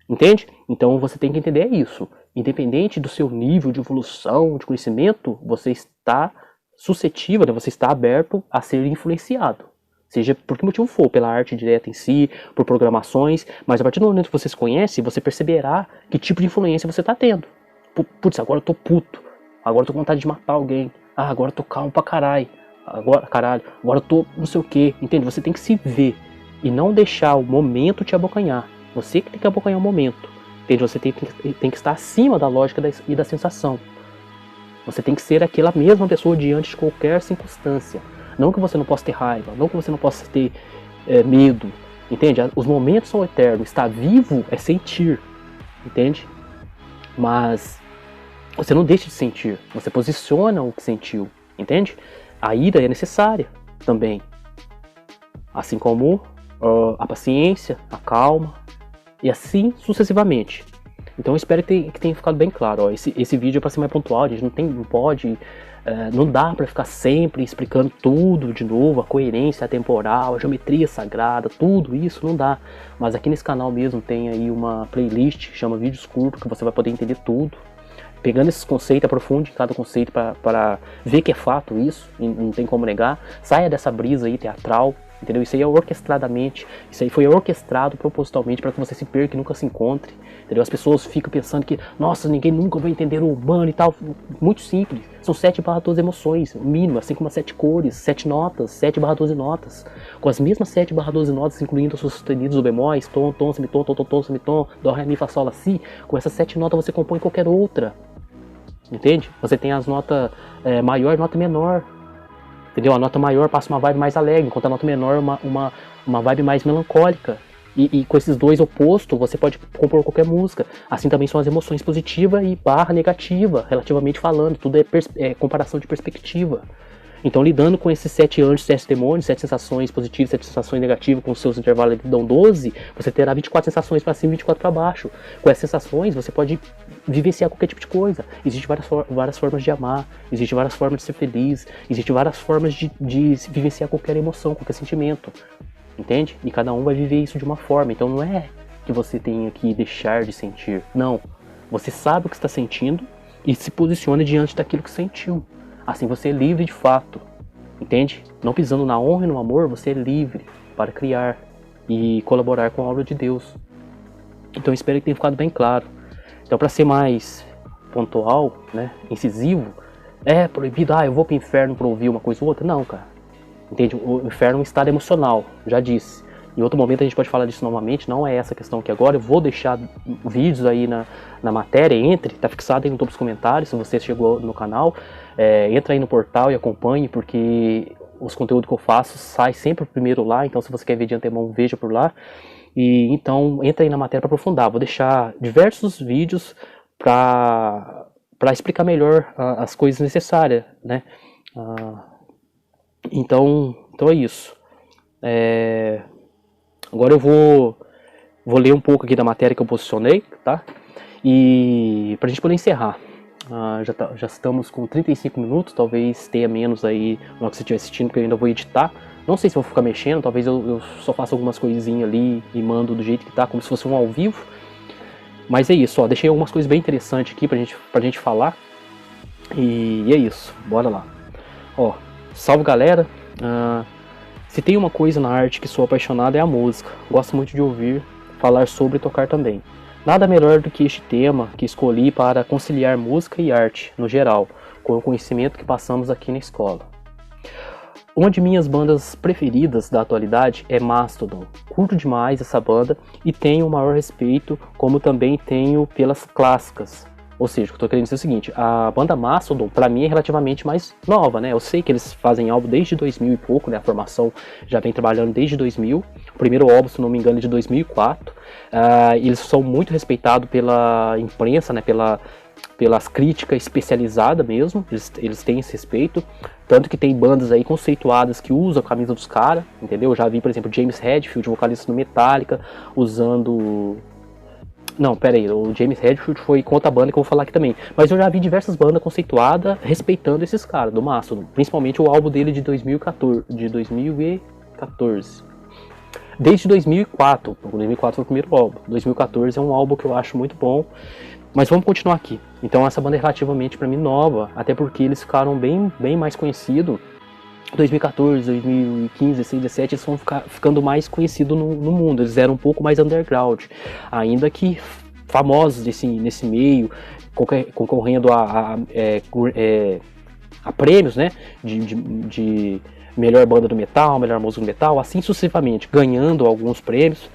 entende? Então você tem que entender isso. Independente do seu nível de evolução, de conhecimento, você está suscetível, né? Você está aberto a ser influenciado. Seja por que motivo for, pela arte direta em si, por programações, mas a partir do momento que você se conhece, você perceberá que tipo de influência você está tendo. Putz, agora eu tô puto, agora eu tô com vontade de matar alguém. Agora eu tô calmo pra caralho. Agora eu tô não sei o que. Entende? Você tem que se ver. E não deixar o momento te abocanhar. Você que tem que abocanhar o momento. Entende? Você tem que estar acima da lógica e da sensação. Você tem que ser aquela mesma pessoa diante de qualquer circunstância. Não que você não possa ter raiva. Não que você não possa ter medo. Entende? Os momentos são eternos. Estar vivo é sentir. Entende? Mas você não deixa de sentir, você posiciona o que sentiu, entende? A ira é necessária também, assim como a paciência, a calma, e assim sucessivamente. Então eu espero que tenha ficado bem claro. Esse vídeo é para ser mais pontual, a gente não dá para ficar sempre explicando tudo de novo, a coerência temporal, a geometria sagrada, tudo isso não dá. Mas aqui nesse canal mesmo tem aí uma playlist que chama Vídeos Curtos, que você vai poder entender tudo. Pegando esses conceitos, aprofunde cada conceito para ver que é fato isso, não tem como negar. Saia dessa brisa aí teatral, entendeu? Isso aí é orquestradamente, isso aí foi orquestrado propositalmente para que você se perca e nunca se encontre, entendeu? As pessoas ficam pensando que, nossa, ninguém nunca vai entender o humano e tal. Muito simples, são 7/12 emoções, mínimo, assim como as 7 cores, 7 notas, 7/12 notas. Com as mesmas 7/12 notas, incluindo os sustenidos, o bemóis, tom, tom, semitom, tom, tom, tom, semitom, dó, ré, mi, fá, sol, lá, si. Com essas 7 notas você compõe qualquer outra. Entende? Você tem as notas maior e nota menor. Entendeu? A nota maior passa uma vibe mais alegre, enquanto a nota menor uma vibe mais melancólica. E com esses dois opostos, você pode compor qualquer música. Assim também são as emoções positiva e barra negativa, relativamente falando. Tudo é comparação de perspectiva. Então, lidando com esses 7 anjos, 7 demônios, 7 sensações positivas, 7 sensações negativas, com os seus intervalos que dão 12, você terá 24 sensações para cima e 24 para baixo. Com essas sensações, você pode vivenciar qualquer tipo de coisa. Existem várias formas de amar, existem várias formas de ser feliz, existem várias formas de vivenciar qualquer emoção, qualquer sentimento. Entende? E cada um vai viver isso de uma forma. Então, não é que você tenha que deixar de sentir. Não. Você sabe o que está sentindo e se posiciona diante daquilo que sentiu. Assim você é livre de fato, entende? Não pisando na honra e no amor, você é livre para criar e colaborar com a obra de Deus. Então espero que tenha ficado bem claro. Então, para ser mais pontual, né, incisivo, é proibido, eu vou pro inferno pra ouvir uma coisa ou outra. Não, cara. Entende? O inferno é um estado emocional, já disse. Em outro momento a gente pode falar disso novamente, não é essa a questão aqui agora. Eu vou deixar vídeos aí na matéria, tá fixado aí no topo dos comentários, se você chegou no canal. Entra aí no portal e acompanhe, porque os conteúdos que eu faço saem sempre primeiro lá, então se você quer ver de antemão, veja por lá. E então entra aí na matéria para aprofundar. Vou deixar diversos vídeos para explicar melhor as coisas necessárias, né? Então é isso. Agora eu vou ler um pouco aqui da matéria que eu posicionei, tá? E pra gente poder encerrar. Já estamos com 35 minutos, talvez tenha menos aí na hora que você estiver assistindo, porque eu ainda vou editar. Não sei se vou ficar mexendo, talvez eu só faça algumas coisinhas ali e mando do jeito que tá, como se fosse um ao vivo. Mas é isso, ó, deixei algumas coisas bem interessantes aqui pra gente falar. E é isso, bora lá. Ó, salve galera. Se tem uma coisa na arte que sou apaixonado é a música. Gosto muito de ouvir, falar sobre e tocar também. Nada melhor do que este tema que escolhi para conciliar música e arte, no geral, com o conhecimento que passamos aqui na escola. Uma de minhas bandas preferidas da atualidade é Mastodon. Curto demais essa banda e tenho o maior respeito, como também tenho pelas clássicas. Ou seja, o que eu tô querendo dizer é o seguinte, a banda Mastodon, pra mim, é relativamente mais nova, né? Eu sei que eles fazem álbum desde 2000 e pouco, né? A formação já vem trabalhando desde 2000. O primeiro álbum, se não me engano, é de 2004. Eles são muito respeitados pela imprensa, né? Pelas críticas especializadas mesmo, eles têm esse respeito. Tanto que tem bandas aí conceituadas que usam a camisa dos caras, entendeu? Eu já vi, por exemplo, James Hetfield, vocalista do Metallica, usando... Não, pera aí, o James Hetfield foi contra a banda que eu vou falar aqui também. Mas eu já vi diversas bandas conceituadas respeitando esses caras, do Mastodon. Principalmente o álbum dele de 2014. Desde 2004, 2004 foi o primeiro álbum. 2014 é um álbum que eu acho muito bom. Mas vamos continuar aqui. Então essa banda é relativamente pra mim nova, até porque eles ficaram bem mais conhecidos. 2014, 2015, 16, 17, eles vão ficando mais conhecidos no mundo. Eles eram um pouco mais underground, ainda que famosos nesse meio, concorrendo a prêmios, né, de melhor banda do metal, melhor música do metal, assim sucessivamente, ganhando alguns prêmios.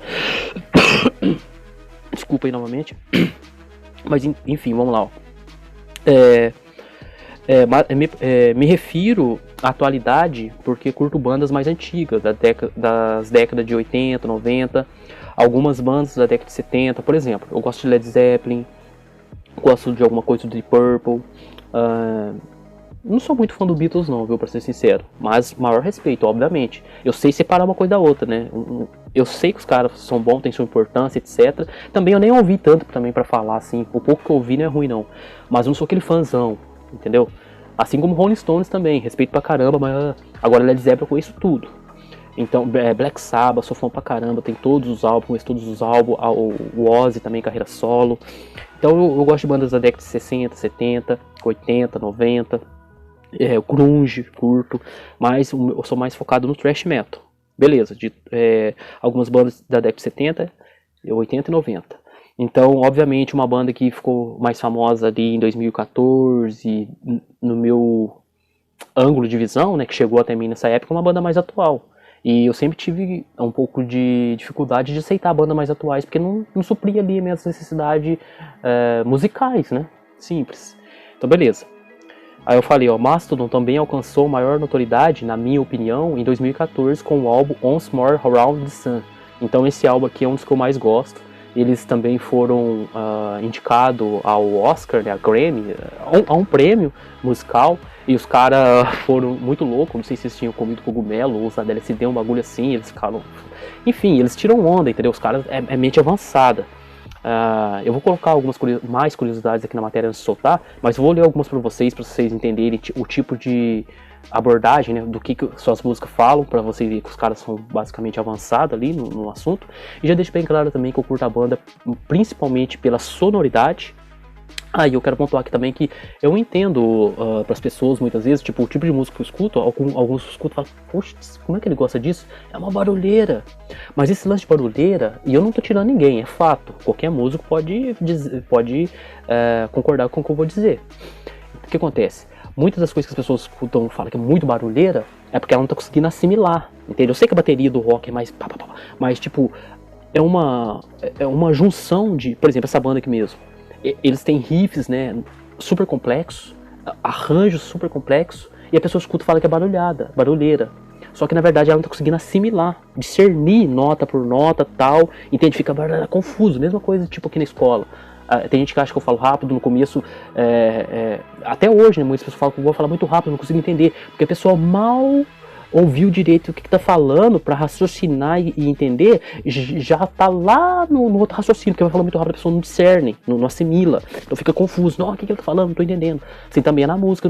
Desculpa aí novamente. Mas enfim, vamos lá. Me refiro à atualidade porque curto bandas mais antigas, das décadas de 80, 90, algumas bandas da década de 70, por exemplo. Eu gosto de Led Zeppelin, gosto de alguma coisa do Deep Purple. Não sou muito fã do Beatles não, viu, pra ser sincero, mas maior respeito, obviamente. Eu sei separar uma coisa da outra, né? Eu sei que os caras são bons, têm sua importância, etc. Também eu nem ouvi tanto também pra falar, assim, o pouco que eu ouvi não é ruim não, mas eu não sou aquele fãzão, entendeu? Assim como Rolling Stones também, respeito pra caramba, mas agora Led Zeppelin eu conheço tudo. Então, Black Sabbath, sou fã pra caramba, tem todos os álbuns, conheço todos os álbuns, o Ozzy também, carreira solo. Então eu gosto de bandas da década de 60, 70, 80, 90, o grunge, curto, mas eu sou mais focado no thrash metal. Beleza, algumas bandas da década de 70, 80 e 90. Então, obviamente, uma banda que ficou mais famosa ali em 2014, no meu ângulo de visão, né, que chegou até mim nessa época, é uma banda mais atual. E eu sempre tive um pouco de dificuldade de aceitar bandas mais atuais, porque não supria ali minhas necessidades musicais, né? Simples. Então, beleza. Aí eu falei, Mastodon também alcançou maior notoriedade, na minha opinião, em 2014 com o álbum Once More Around the Sun. Então esse álbum aqui é um dos que eu mais gosto. Eles também foram indicados ao Oscar, né, a Grammy, a um prêmio musical. E os caras foram muito loucos, não sei se eles tinham comido cogumelo ou usado LSD, um bagulho assim, eles ficaram... Enfim, eles tiram onda, entendeu? Os caras é mente avançada. Eu vou colocar algumas mais curiosidades aqui na matéria antes de soltar, mas eu vou ler algumas para vocês entenderem o tipo de abordagem, né, do que suas músicas falam, para vocês verem que os caras são basicamente avançados ali no assunto. E já deixo bem claro também que eu curto a banda principalmente pela sonoridade. E eu quero pontuar aqui também que eu entendo para as pessoas muitas vezes, tipo, o tipo de música que eu escuto, alguns escutam e falam, poxa, como é que ele gosta disso? É uma barulheira. Mas esse lance de barulheira, e eu não tô tirando ninguém, é fato. Qualquer músico pode concordar com o que eu vou dizer. O que acontece? muitas das coisas que as pessoas escutam, falam que é muito barulheira, é porque ela não tá conseguindo assimilar, entende? Eu sei que a bateria do rock é mais mas tipo, é uma junção de, por exemplo, essa banda aqui mesmo, eles têm riffs, né, super complexos, arranjos super complexos, e a pessoa escuta e fala que é barulheira. Só que na verdade ela não tá conseguindo assimilar, discernir nota por nota, tal, entende? Fica confuso, mesma coisa tipo aqui na escola. Tem gente que acha que eu falo rápido no começo, até hoje, né, muitas pessoas falam que eu vou falar muito rápido, não consigo entender, porque a pessoa mal ouviu direito o que tá falando para raciocinar e entender, já tá lá no outro raciocínio, porque vai falar muito rápido, a pessoa não discerne, não assimila, então fica confuso, não, o que ele tá falando, não tô entendendo. Assim também é na música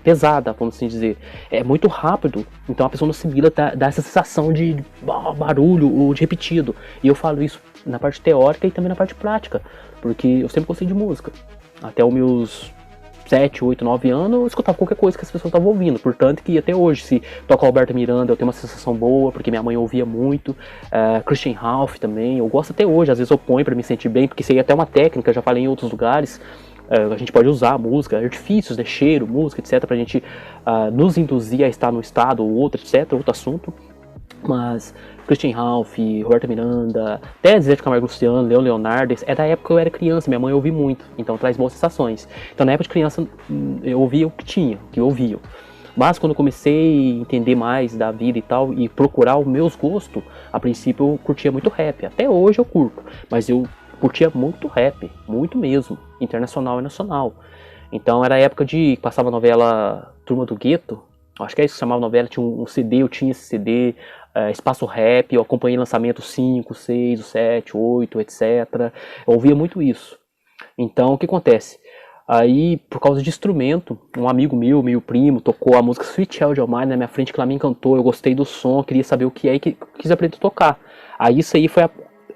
pesada, vamos assim dizer, é muito rápido, então a pessoa não assimila, dá essa sensação de barulho ou de repetido, e eu falo isso na parte teórica e também na parte prática, porque eu sempre gostei de música, até os meus 7, 8, 9 anos, eu escutava qualquer coisa que as pessoas estavam ouvindo. Portanto, que até hoje, se toca Alberto Miranda, eu tenho uma sensação boa, porque minha mãe ouvia muito. Christian Ralph também, eu gosto até hoje. Às vezes eu ponho pra me sentir bem, porque isso aí é até uma técnica, já falei em outros lugares. A gente pode usar a música, artifícios, né, cheiro, música, etc, pra gente nos induzir a estar num estado ou outro, etc, outro assunto. Mas Christian Ralph, Roberto Miranda, até Zé de Camargo Luciano, Leonardo, é da época que eu era criança, minha mãe ouvia muito, então traz boas sensações. Então na época de criança eu ouvia o que tinha, o que eu ouvia. Mas quando eu comecei a entender mais da vida e tal, e procurar os meus gostos, a princípio eu curtia muito rap, até hoje eu curto, mas eu curtia muito rap, muito mesmo, internacional e nacional. Então era a época de passava a novela Turma do Gueto, acho que é isso que chamava a novela, tinha um CD, eu tinha esse CD, Espaço Rap, eu acompanhei lançamento 5, 6, 7, 8, etc. Eu ouvia muito isso. Então, o que acontece? Aí, por causa de instrumento, um amigo meu primo, tocou a música Sweet Child of Mine na minha frente, que ela me encantou, eu gostei do som, queria saber o que é e quis aprender a tocar. Aí isso aí foi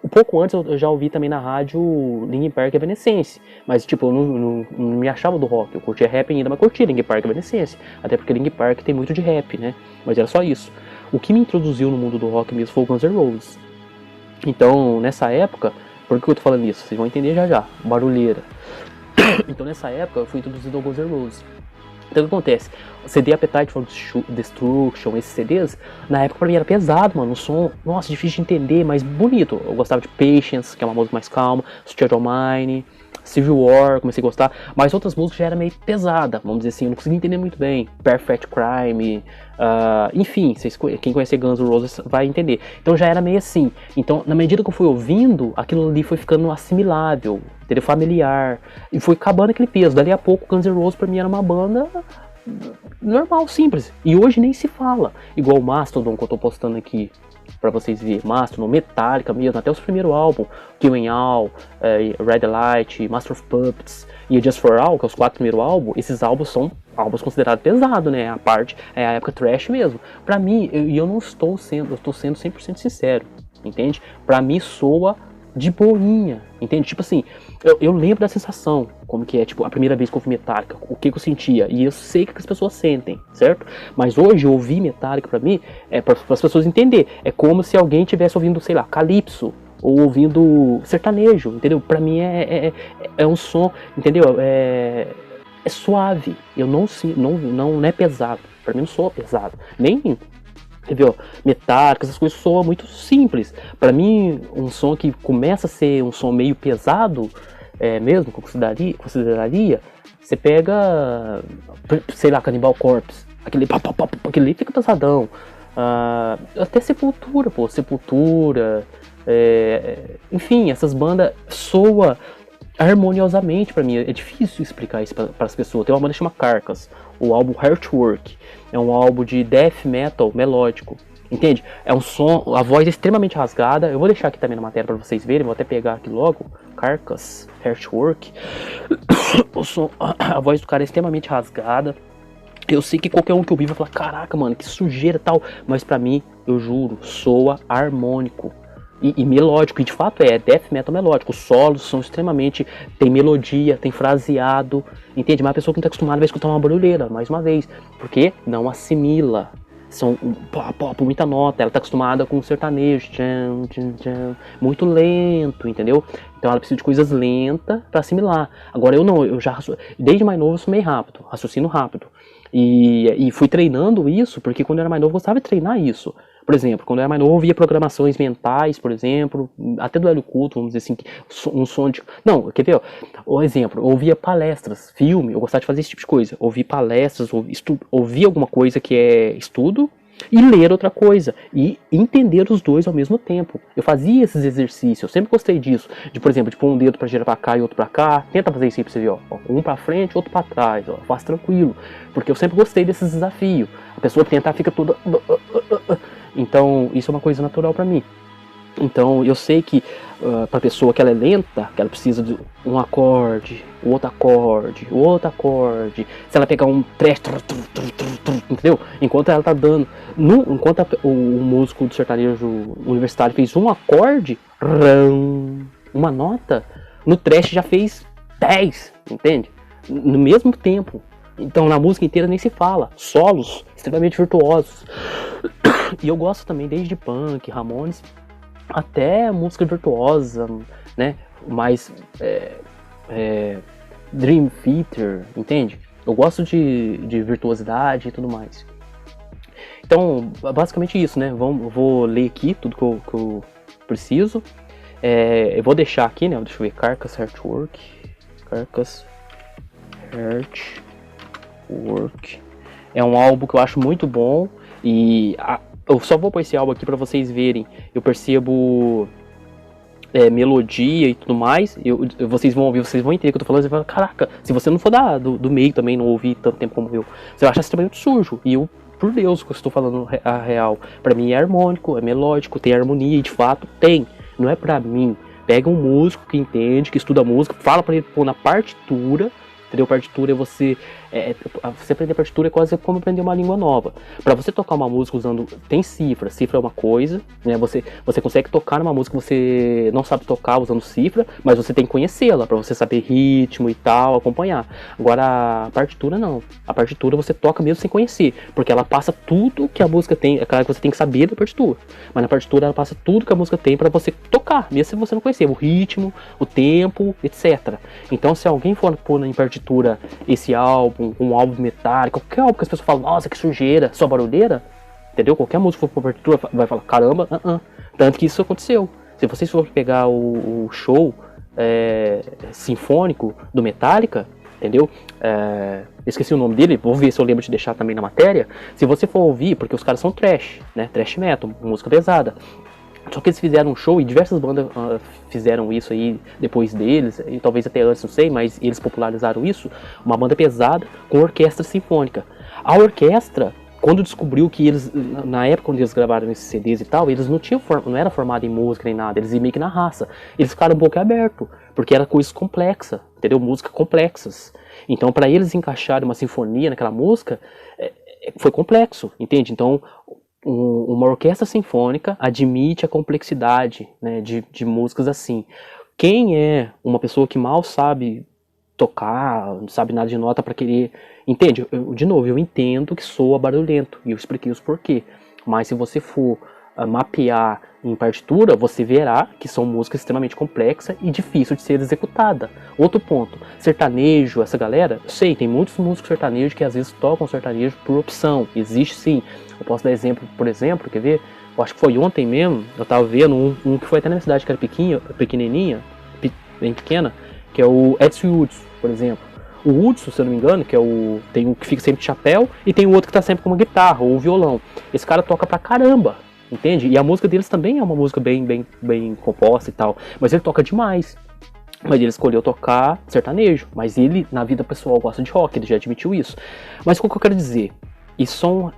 um pouco antes eu já ouvi também na rádio Linkin Park e Evanescence, mas tipo, eu não me achava do rock, eu curtia rap ainda, mas curtia Linkin Park e Evanescence, até porque Linkin Park tem muito de rap, né, mas era só isso. O que me introduziu no mundo do rock mesmo foi o Guns N' Roses. Então, nessa época, por que eu tô falando isso? Vocês vão entender já, barulheira. Então nessa época eu fui introduzido ao Guns N' Roses. Então o que acontece? O CD Appetite for Destruction, esses CDs, na época pra mim era pesado, mano. Um som, nossa, difícil de entender, mas bonito. Eu gostava de Patience, que é uma música mais calma, Sweet Child of Mine, Civil War, comecei a gostar. Mas outras músicas já era meio pesada, vamos dizer assim, eu não conseguia entender muito bem. Perfect Crime, enfim, quem conhecer Guns N' Roses vai entender. Então já era meio assim. Então, na medida que eu fui ouvindo, aquilo ali foi ficando assimilável, entendeu? Familiar. E foi acabando aquele peso. Dali a pouco, Guns N' Roses pra mim era uma banda normal, simples. E hoje nem se fala. Igual o Mastodon que eu tô postando aqui pra vocês verem. Mastodon, Metallica mesmo, até os primeiros álbuns. Killing All, Red Light, Master of Puppets e Just For All, que é os 4 primeiros álbuns. Esses álbuns são álbuns considerados pesados, né? A parte é a época trash mesmo. Pra mim, eu não estou sendo, eu estou sendo 100% sincero, entende? Pra mim soa de boinha, entende? Tipo assim, eu lembro da sensação, como que é, tipo, a primeira vez que eu ouvi Metallica, o que eu sentia, e eu sei o que as pessoas sentem, certo? Mas hoje, ouvir Metallica pra mim, é para as pessoas entenderem, é como se alguém estivesse ouvindo, sei lá, Calypso, ou ouvindo sertanejo, entendeu? Pra mim é um som, entendeu? É suave, eu não é pesado, pra mim não soa pesado, nem... Entendeu? Metálica, essas coisas soam muito simples. Pra mim, um som que começa a ser um som meio pesado, mesmo, consideraria, você pega, sei lá, Cannibal Corpse, aquele ali fica pesadão. Até Sepultura, pô, enfim, essas bandas soam harmoniosamente pra mim. É difícil explicar isso para as pessoas. Tem uma banda que chama Carcass, o álbum Heartwork, é um álbum de death metal melódico, entende? É um som, a voz é extremamente rasgada. Eu vou deixar aqui também na matéria para vocês verem, vou até pegar aqui logo. Carcass, Heartwork. O som, a voz do cara é extremamente rasgada. Eu sei que qualquer um que ouvir vai falar, caraca, mano, que sujeira tal, mas pra mim, eu juro, soa harmônico. E melódico, e de fato é death metal melódico. Os solos são extremamente... tem melodia, tem fraseado, entende? Mas a pessoa que não está acostumada vai escutar uma barulheira, mais uma vez, porque não assimila. São muita nota, ela está acostumada com sertanejo, muito lento, entendeu? Então ela precisa de coisas lentas para assimilar. Agora eu não, eu já desde mais novo eu sou meio rápido, raciocínio rápido. E fui treinando isso, porque quando eu era mais novo eu gostava de treinar isso. Por exemplo, quando eu era mais novo eu ouvia programações mentais, por exemplo, até do Hélio Couto, vamos dizer assim, um som de... Não, quer ver? O exemplo, eu ouvia palestras, filme, eu gostava de fazer esse tipo de coisa. Ouvir palestras, ouvir alguma coisa que é estudo, e ler outra coisa, e entender os dois ao mesmo tempo. Eu fazia esses exercícios, eu sempre gostei disso, de, por exemplo, de pôr um dedo pra girar pra cá e outro pra cá. Tenta fazer isso aí pra você ver, ó, um pra frente, outro pra trás, ó, faz tranquilo, porque eu sempre gostei desses desafios. A pessoa tentar fica toda... Então, isso é uma coisa natural pra mim. Então, eu sei que pra pessoa que ela é lenta, que ela precisa de um acorde, o outro acorde, o outro acorde. Se ela pegar um trash, entendeu? Enquanto ela tá dando... enquanto o músico do sertanejo universitário fez um acorde, uma nota, no trash já fez 10, entende? No mesmo tempo. Então, na música inteira nem se fala. Solos extremamente virtuosos. E eu gosto também desde punk, Ramones, até música virtuosa, né? Mais Dream Theater, entende? Eu gosto de virtuosidade e tudo mais. Então, basicamente isso, né? Vou ler aqui tudo que eu preciso. Eu vou deixar aqui, né? Deixa eu ver, Carcass Heartwork. Carcass Heartwork. É um álbum que eu acho muito bom. E eu só vou pôr esse álbum aqui pra vocês verem. Eu percebo melodia e tudo mais. Vocês vão ouvir, vocês vão entender o que eu tô falando. Você vai falar, caraca, se você não for do meio também, não ouvir tanto tempo como eu, você vai achar extremamente sujo. E eu, por Deus, que eu estou falando a real. Pra mim é harmônico, é melódico, tem harmonia, e de fato tem. Não é pra mim. Pega um músico que entende, que estuda música, fala pra ele pôr na partitura. Entendeu? Partitura é você aprender partitura é quase como aprender uma língua nova. Para você tocar uma música usando... Tem cifra. Cifra é uma coisa, né? Você consegue tocar numa música que você não sabe tocar usando cifra, mas você tem que conhecê-la para você saber ritmo e tal, acompanhar. Agora, a partitura não. A partitura você toca mesmo sem conhecer, porque ela passa tudo que a música tem. É claro que você tem que saber da partitura, mas na partitura ela passa tudo que a música tem para você tocar, mesmo se você não conhecer. O ritmo, o tempo, etc. Então, se alguém for pôr em partitura esse álbum, um álbum metálico, qualquer álbum que as pessoas falam, nossa, que sujeira, só barulheira, entendeu? Qualquer música que for pra partitura vai falar, caramba, Tanto que isso aconteceu. Se vocês forem pegar o show sinfônico do Metallica, entendeu? Esqueci o nome dele, vou ver se eu lembro de deixar também na matéria. Se você for ouvir, porque os caras são trash, né? Trash metal, música pesada. Só que eles fizeram um show e diversas bandas fizeram isso aí depois deles, e talvez até antes, não sei, mas eles popularizaram isso, uma banda pesada com orquestra sinfônica. A orquestra, quando descobriu que eles, na época quando eles gravaram esses CDs e tal, eles não era formado em música nem nada, eles iam meio que na raça. Eles ficaram um pouco abertos, porque era coisas complexas, entendeu? Músicas complexas. Então, para eles encaixarem uma sinfonia naquela música, foi complexo, entende? Então, uma orquestra sinfônica admite a complexidade, né, de músicas assim. Quem é uma pessoa que mal sabe tocar, não sabe nada de nota para querer... Entende? De novo, eu entendo que soa barulhento, e eu expliquei os porquê. Mas se você for mapear em partitura, você verá que são músicas extremamente complexas e difícil de ser executada. Outro ponto, sertanejo, essa galera, eu sei, tem muitos músicos sertanejos que às vezes tocam sertanejo por opção, existe sim. Eu posso dar exemplo, por exemplo, quer ver? Eu acho que foi ontem mesmo, eu tava vendo um que foi até na minha cidade, que era pequenininha, bem pequena, que é o Edson Hudson, por exemplo. O Hudson, se eu não me engano, que tem um que fica sempre de chapéu, e tem o outro que tá sempre com uma guitarra ou violão. Esse cara toca pra caramba, entende? E a música deles também é uma música bem composta e tal, mas ele toca demais. Mas ele escolheu tocar sertanejo, mas ele, na vida pessoal, gosta de rock, ele já admitiu isso. Mas o que eu quero dizer? Isso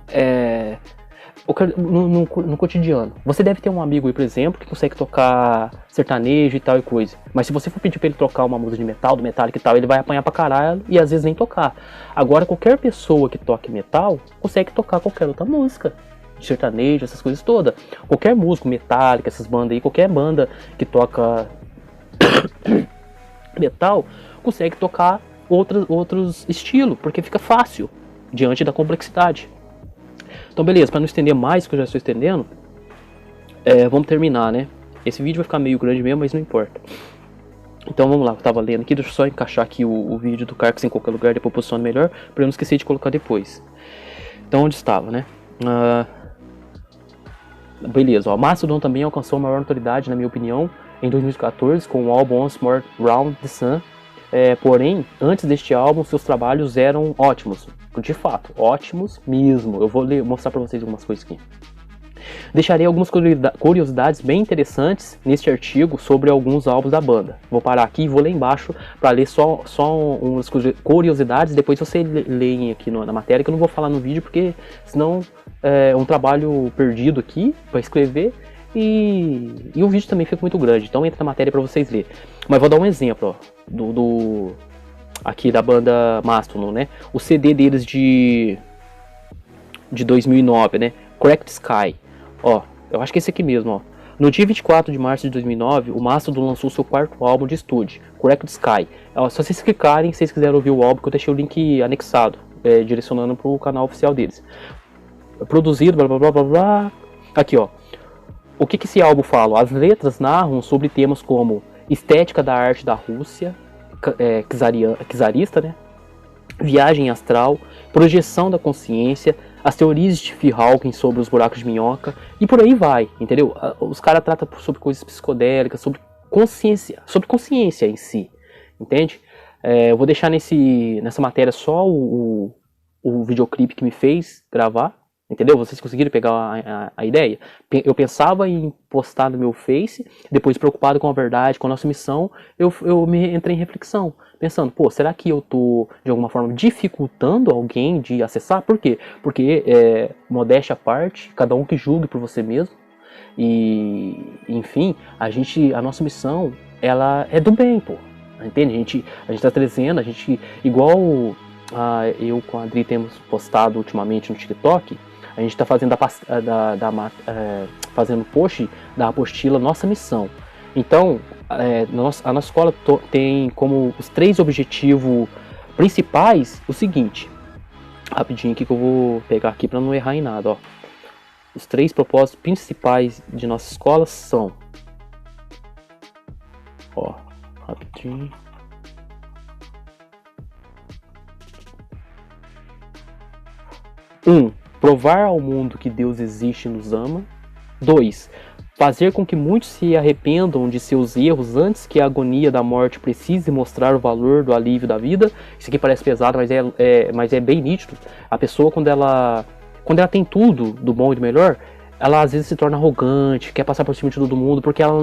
no cotidiano. Você deve ter um amigo aí, por exemplo, que consegue tocar sertanejo e tal e coisa. Mas se você for pedir pra ele tocar uma música de metal, do Metallica e tal, ele vai apanhar pra caralho e às vezes nem tocar. Agora, qualquer pessoa que toque metal consegue tocar qualquer outra música. De sertanejo, essas coisas todas. Qualquer músico, Metallica, essas bandas aí, qualquer banda que toca metal, consegue tocar outros estilos, porque fica fácil diante da complexidade. Então beleza, para não estender mais, que eu já estou estendendo, vamos terminar, né? Esse vídeo vai ficar meio grande mesmo, mas não importa. Então vamos lá, eu tava lendo aqui, deixa eu só encaixar aqui o vídeo do Carcass em qualquer lugar, depois posiciono melhor, pra eu não esquecer de colocar depois. Então onde estava, né? Beleza, ó, Mastodon também alcançou maior notoriedade, na minha opinião, em 2014 com o álbum Once More Round the Sun. Porém, antes deste álbum, seus trabalhos eram ótimos, de fato, ótimos mesmo. Eu vou mostrar pra vocês algumas coisas aqui. Deixarei algumas curiosidades bem interessantes neste artigo sobre alguns álbuns da banda. Vou parar aqui e vou ler embaixo para ler só umas curiosidades, depois vocês leem aqui na matéria, que eu não vou falar no vídeo, porque senão é um trabalho perdido aqui para escrever e o vídeo também fica muito grande, então entra na matéria para vocês lerem. Mas vou dar um exemplo, ó, aqui da banda Mastodon, né? O CD deles de 2009, né? Cracked Sky. Ó, eu acho que é esse aqui mesmo, ó. No dia 24 de março de 2009, o Mastodon lançou seu quarto álbum de estúdio, Cracked Sky. Ó, se vocês clicarem, se vocês quiserem ouvir o álbum, que eu deixei o link anexado, direcionando para o canal oficial deles. Produzido, blá blá blá blá blá. Aqui, ó. O que esse álbum fala? As letras narram sobre temas como estética da arte da Rússia, czarista, né? Viagem astral, projeção da consciência, as teorias de Stephen Hawking sobre os buracos de minhoca e por aí vai, entendeu? Os caras tratam sobre coisas psicodélicas, sobre consciência em si, entende? Eu vou deixar nessa matéria só o videoclipe que me fez gravar, entendeu? Vocês conseguiram pegar a ideia? Eu pensava em postar no meu Face, depois preocupado com a verdade, com a nossa missão, eu me entrei em reflexão, pensando, pô, será que eu tô de alguma forma dificultando alguém de acessar? Por quê? Porque, modéstia à parte, cada um que julgue por você mesmo, e enfim, a nossa missão, ela é do bem, pô, entende? A gente tá trazendo, igual eu com a Adri temos postado ultimamente no TikTok, a gente está fazendo fazendo post da apostila Nossa Missão. Então, a nossa escola tem como os 3 objetivos principais o seguinte. Rapidinho aqui que eu vou pegar aqui para não errar em nada. Ó. Os 3 propósitos principais de nossa escola são... Ó, rapidinho... 1. Provar ao mundo que Deus existe e nos ama. 2. Fazer com que muitos se arrependam de seus erros antes que a agonia da morte precise mostrar o valor do alívio da vida. Isso aqui parece pesado, mas é bem nítido. A pessoa, quando ela tem tudo do bom e do melhor, ela às vezes se torna arrogante, quer passar por cima de todo mundo, porque ela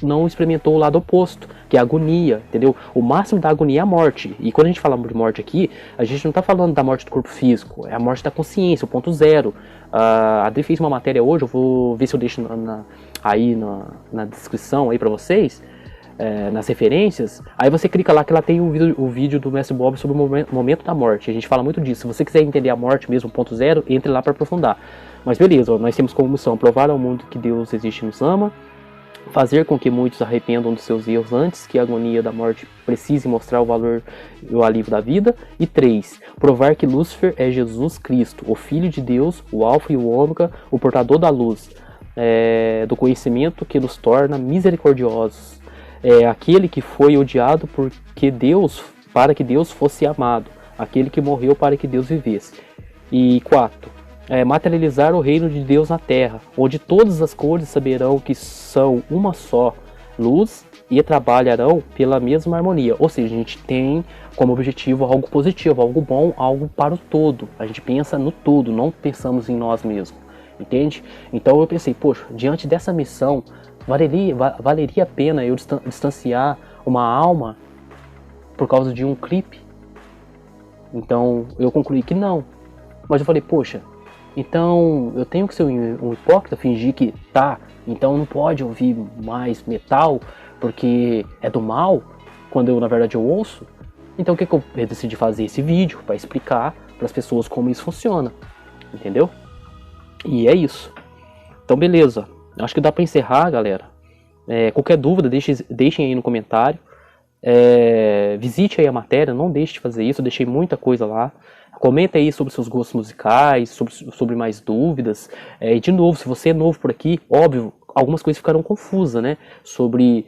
não experimentou o lado oposto, que é a agonia, entendeu? O máximo da agonia é a morte. E quando a gente fala de morte aqui, a gente não está falando da morte do corpo físico, é a morte da consciência, o ponto zero. A Adri fez uma matéria hoje, eu vou ver se eu deixo aí na descrição aí para vocês, nas referências. Aí você clica lá que ela tem o vídeo do Mestre Bob sobre o momento da morte. A gente fala muito disso. Se você quiser entender a morte mesmo, ponto zero, entre lá para aprofundar. Mas beleza, ó, nós temos como missão provar ao mundo que Deus existe e nos ama, fazer com que muitos arrependam dos seus erros antes que a agonia da morte precise mostrar o valor e o alívio da vida. E 3. Provar que Lúcifer é Jesus Cristo, o Filho de Deus, o Alfa e o Ômega, o portador da luz, do conhecimento que nos torna misericordiosos. Aquele que foi odiado para que Deus fosse amado, aquele que morreu para que Deus vivesse. E 4. Materializar o reino de Deus na terra, onde todas as cores saberão que são uma só luz e trabalharão pela mesma harmonia. Ou seja, a gente tem como objetivo algo positivo, algo bom, algo para o todo. A gente pensa no todo, não pensamos em nós mesmos, entende? Então eu pensei, poxa, diante dessa missão, valeria a pena eu distanciar uma alma por causa de um clipe? Então eu concluí que não. Mas eu falei, poxa, então eu tenho que ser um hipócrita, fingir que então não pode ouvir mais metal porque é do mal, quando eu na verdade eu ouço. Então o que eu decidi fazer esse vídeo para explicar para as pessoas como isso funciona, entendeu? E é isso. Então beleza, acho que dá para encerrar, galera. Qualquer dúvida deixem aí no comentário. Visite aí a matéria, não deixe de fazer isso, eu deixei muita coisa lá. Comenta aí sobre seus gostos musicais, sobre mais dúvidas. E de novo, se você é novo por aqui, óbvio, algumas coisas ficaram confusas, né? Sobre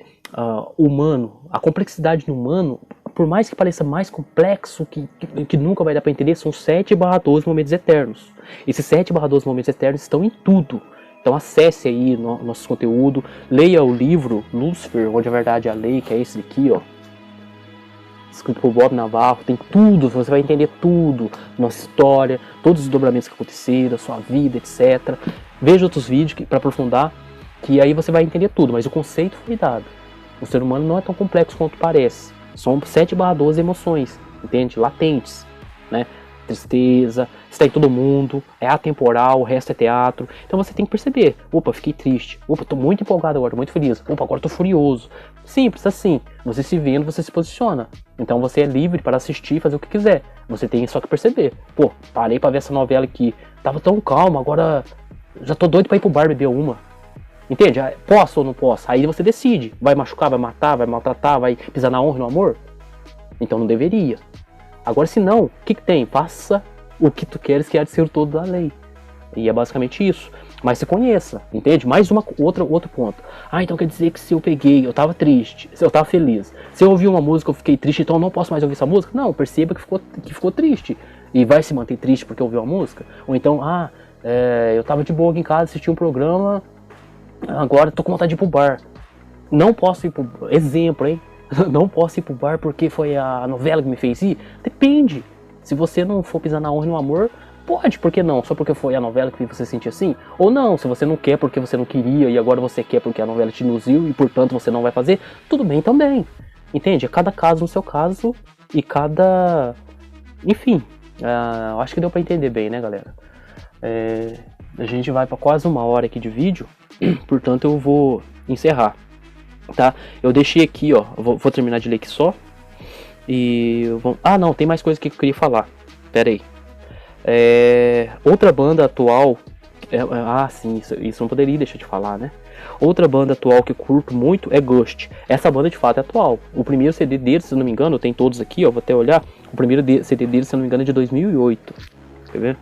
humano, a complexidade do humano, por mais que pareça mais complexo, que nunca vai dar para entender, são 7/12 momentos eternos. Esses 7/12 momentos eternos estão em tudo. Então acesse aí nosso conteúdo, leia o livro Lúcifer, onde a verdade é a lei, que é esse aqui, ó, escrito por Bob Navarro. Tem tudo, você vai entender tudo, nossa história, todos os desdobramentos que aconteceram, a sua vida, etc. Veja outros vídeos para aprofundar, que aí você vai entender tudo, mas o conceito foi dado. O ser humano não é tão complexo quanto parece. São 7/12 emoções, entende? Latentes, né? Tristeza, está em todo mundo, é atemporal, o resto é teatro. Então você tem que perceber, opa, fiquei triste, opa, tô muito empolgado agora, tô muito feliz, opa, agora tô furioso. Simples assim, você se vendo, você se posiciona. Então você é livre para assistir e fazer o que quiser. Você tem só que perceber, pô, parei pra ver essa novela aqui, tava tão calma, agora já tô doido pra ir pro bar beber uma. Entende? Posso ou não posso? Aí você decide, vai machucar, vai matar, vai maltratar, vai pisar na honra e no amor? Então não deveria. Agora, se não, o que tem? Faça o que tu queres, que há de ser o todo da lei. E é basicamente isso. Mas se conheça, entende? Mais outro ponto. Então quer dizer que se eu peguei, eu tava triste, se eu tava feliz. Se eu ouvi uma música, eu fiquei triste, então eu não posso mais ouvir essa música? Não, perceba que ficou triste. E vai se manter triste porque ouviu a música? Ou então, eu tava de boa aqui em casa, assisti um programa, agora tô com vontade de ir pro bar. Não posso ir pro... Exemplo, hein? Não posso ir pro bar porque foi a novela que me fez ir? Depende. Se você não for pisar na honra e no amor, pode, por que não? Só porque foi a novela que você sentir assim? Ou não, se você não quer porque você não queria e agora você quer porque a novela te induziu e portanto você não vai fazer, tudo bem também. Entende? É cada caso no seu caso e cada... Enfim, acho que deu pra entender bem, né, galera? A gente vai pra quase 1 hora aqui de vídeo, portanto eu vou encerrar. Tá? Eu deixei aqui, ó, vou terminar de ler aqui só. E não, tem mais coisa que eu queria falar. Pera aí. Outra banda atual. Sim, isso não poderia deixar de falar, né? Outra banda atual que eu curto muito é Ghost. Essa banda de fato é atual. O primeiro CD deles, se não me engano, tem todos aqui, ó, vou até olhar. O primeiro CD deles, se não me engano, é de 2008. Quer ver?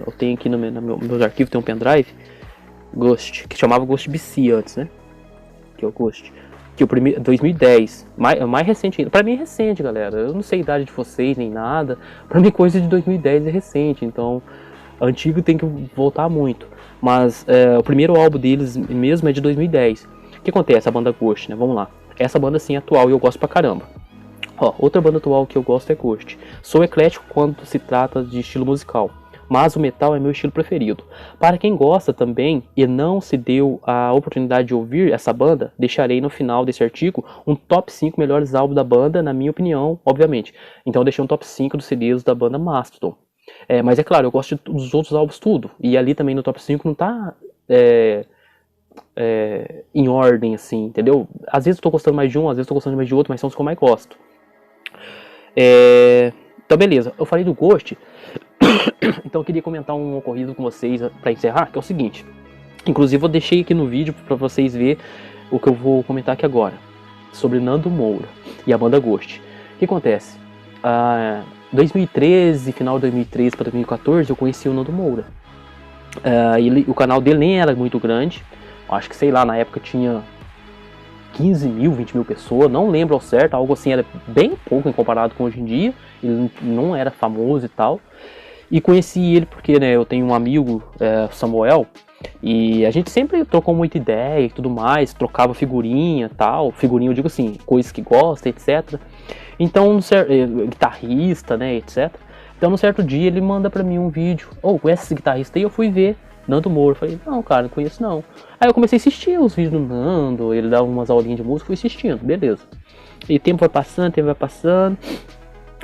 Eu tenho aqui no meus arquivos, tem um pendrive. Ghost, que chamava Ghost BC antes, né? Que é o Ghost. Que o primeiro, 2010, mais recente ainda. Pra mim é recente, galera. Eu não sei a idade de vocês nem nada. Pra mim coisa de 2010 é recente, então antigo tem que voltar muito. Mas o primeiro álbum deles mesmo é de 2010. O que acontece? A banda Ghost, né? Vamos lá. Essa banda sim é atual e eu gosto pra caramba. Ó, outra banda atual que eu gosto é Ghost. Sou eclético quando se trata de estilo musical, mas o metal é meu estilo preferido. Para quem gosta também e não se deu a oportunidade de ouvir essa banda, deixarei no final desse artigo um top 5 melhores álbuns da banda, na minha opinião, obviamente. Então eu deixei um top 5 dos CDs da banda Mastodon. Mas é claro, eu gosto dos outros álbuns tudo, e ali também no top 5 não tá em ordem assim, entendeu? Às vezes eu tô gostando mais de um, às vezes eu tô gostando mais de outro, mas são os que eu mais gosto. Então beleza, eu falei do Ghost. Então eu queria comentar um ocorrido com vocês para encerrar, que é o seguinte. Inclusive eu deixei aqui no vídeo para vocês verem o que eu vou comentar aqui agora, sobre Nando Moura e a banda Ghost. O que acontece? 2013, final de 2013 para 2014, eu conheci o Nando Moura. O canal dele nem era muito grande, acho que sei lá, na época tinha 15 mil, 20 mil pessoas, não lembro ao certo, algo assim, era bem pouco em comparado com hoje em dia, ele não era famoso e tal. E conheci ele porque, né, eu tenho um amigo, Samuel, e a gente sempre trocou muita ideia e tudo mais, trocava figurinha e tal, figurinha eu digo assim, coisas que gosta, etc. Então, guitarrista, né, etc. Então, num certo dia ele manda pra mim um vídeo, conhece esse guitarrista aí? Eu fui ver, Nando Moura. Eu falei, não, cara, não conheço não. Aí eu comecei a assistir os vídeos do Nando, ele dava umas aulinhas de música, fui assistindo, beleza. E tempo vai passando.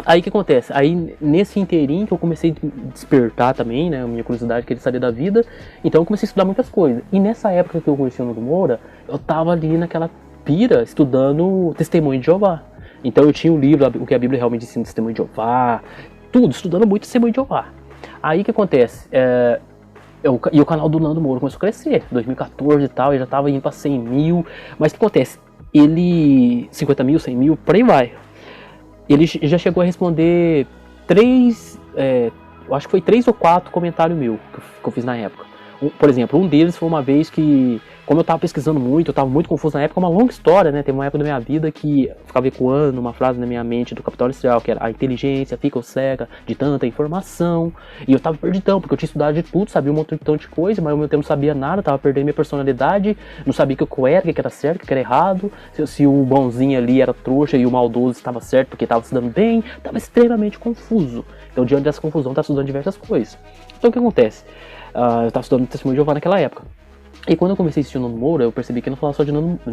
Aí o que acontece? Aí nesse inteirinho que eu comecei a despertar também, né, a minha curiosidade, querer saber da vida, então eu comecei a estudar muitas coisas. E nessa época que eu conheci o Nando Moura, eu tava ali naquela pira, estudando Testemunho de Jeová. Então eu tinha o livro, o que a Bíblia realmente ensina, Testemunho de Jeová, tudo, estudando muito Testemunho de Jeová. Aí o que acontece? E o canal do Nando Moura começou a crescer, 2014 e tal, ele já tava indo pra 100 mil, mas o que acontece? Ele, 50 mil, 100 mil, por aí vai. Ele já chegou a responder 3, eu acho que foi 3 ou 4 comentários meus que eu fiz na época. Por exemplo, um deles foi uma vez que, como eu tava pesquisando muito, eu tava muito confuso na época, é uma longa história, né? Teve uma época da minha vida que ficava ecoando uma frase na minha mente do Capital Inicial, que era: a inteligência fica cega de tanta informação. E eu tava perdidão, porque eu tinha estudado de tudo, sabia um montão de coisa, mas ao mesmo tempo não sabia nada, tava perdendo minha personalidade, não sabia o que eu era, o que era certo, o que era errado, se o bonzinho ali era trouxa e o maldoso estava certo porque tava se dando bem, tava extremamente confuso. Então, diante dessa confusão, eu tava estudando diversas coisas. Então, o que acontece? Eu tava estudando Testemunho de Jeová naquela época. E quando eu comecei a assistir o Nando Moura, eu percebi que ele não falava